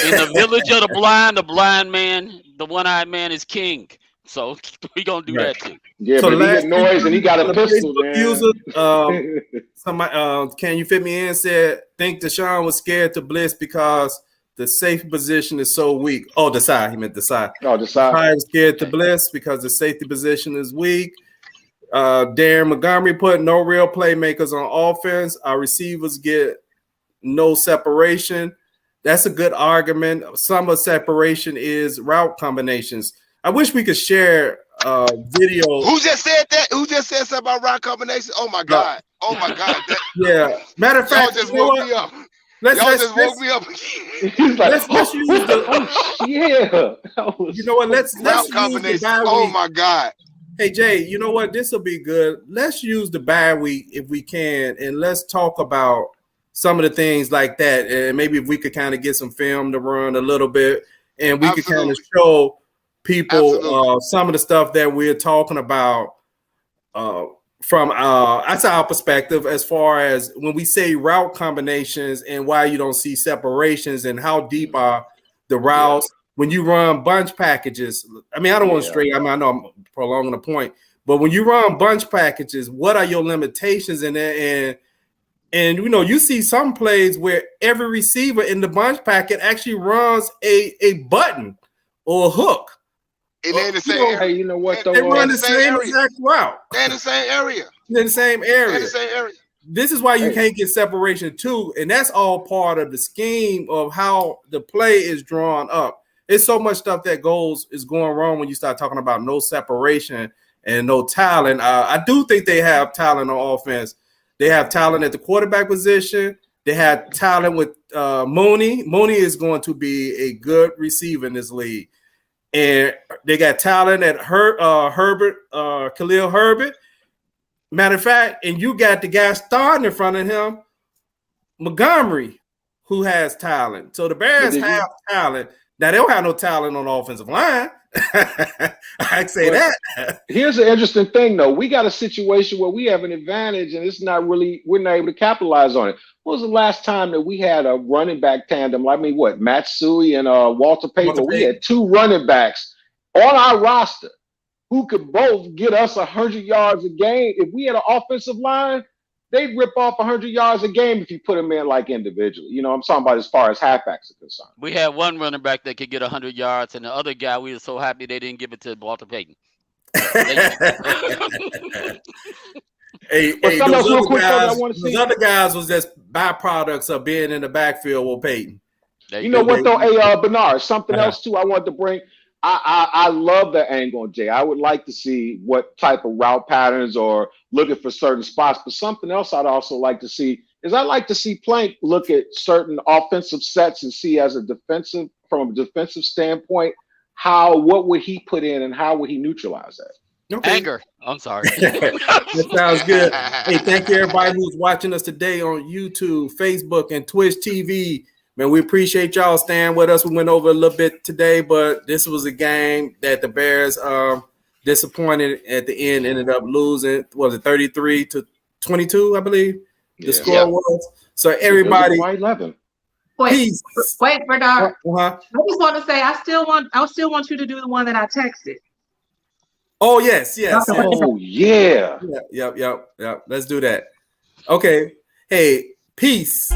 In the village of the blind man, the one-eyed man is king. So we gonna do that too. Yeah, so but he got noise and he got a pistol, man. Somebody, Can You Fit Me In said, think Deshaun was scared to blitz because the safety position is so weak. Oh, Desai. He meant Desai. Oh, Desai. I was scared to blitz because the safety position is weak. Darren Montgomery put no real playmakers on offense. Our receivers get no separation. That's a good argument. Some of separation is route combinations. I wish we could share video. Who just said that? Who just said something about route combinations? Oh my God. Oh my God. Yeah. Matter of fact, y'all just woke me up. Y'all just woke me up. Let's use the You know what? Let's route combinations. Oh my God. Hey Jay, you know what? This will be good. Let's use the bye week if we can, and let's talk about some of the things like that. And maybe if we could kind of get some film to run a little bit, and we could kind of show people some of the stuff that we're talking about from that's our perspective, as far as when we say route combinations and why you don't see separations and how deep are the routes when you run bunch packages. I mean, I don't want to stray. I know I'm prolonging the point, but when you run bunch packages, what are your limitations in there? And you see some plays where every receiver in the bunch packet actually runs a button or a hook. And they're in the same area. Hey, you know what? They run the same exact route. They're in the same area. They're in the same area. This is why you can't get separation too, and that's all part of the scheme of how the play is drawn up. It's so much stuff that is going wrong when you start talking about no separation and no talent. I do think they have talent on offense. They have talent at the quarterback position. They have talent with Mooney. Mooney is going to be a good receiver in this league. And they got talent at Herbert, Khalil Herbert. Matter of fact, and you got the guy starting in front of him, Montgomery, who has talent. So the Bears have talent. Now, they don't have no talent on the offensive line. I can say that. Here's an interesting thing, though. We got a situation where we have an advantage, and we're not able to capitalize on it. When was the last time that we had a running back tandem? I mean, Matt Suey and Walter Payton? We had two running backs on our roster who could both get us 100 yards a game. If we had an offensive line, they rip off 100 yards a game if you put them in like individually. You know, I'm talking about as far as halfbacks are concerned. We had one running back that could get 100 yards, and the other guy, we were so happy they didn't give it to Walter Payton. Hey, those other guys was just byproducts of being in the backfield with Peyton. You know what though, Bernard, something else too I wanted to bring. I love the angle on Jay. I would like to see what type of route patterns or looking for certain spots. But something else I'd also like to see is I'd like to see Plank look at certain offensive sets and see from a defensive standpoint, what would he put in and how would he neutralize that? Okay. Anger. I'm sorry. That sounds good. Hey, thank you everybody who's watching us today on YouTube, Facebook, and Twitch TV. Man, we appreciate y'all staying with us. We went over a little bit today, but this was a game that the Bears disappointed at the end, ended up losing. Was it 33-22, I believe? The score was. So everybody, 11. Peace. Wait, Bernard. I just want to say I still want you to do the one that I texted. Oh, yes. Oh, yeah. Yep. Let's do that. Okay. Hey, peace.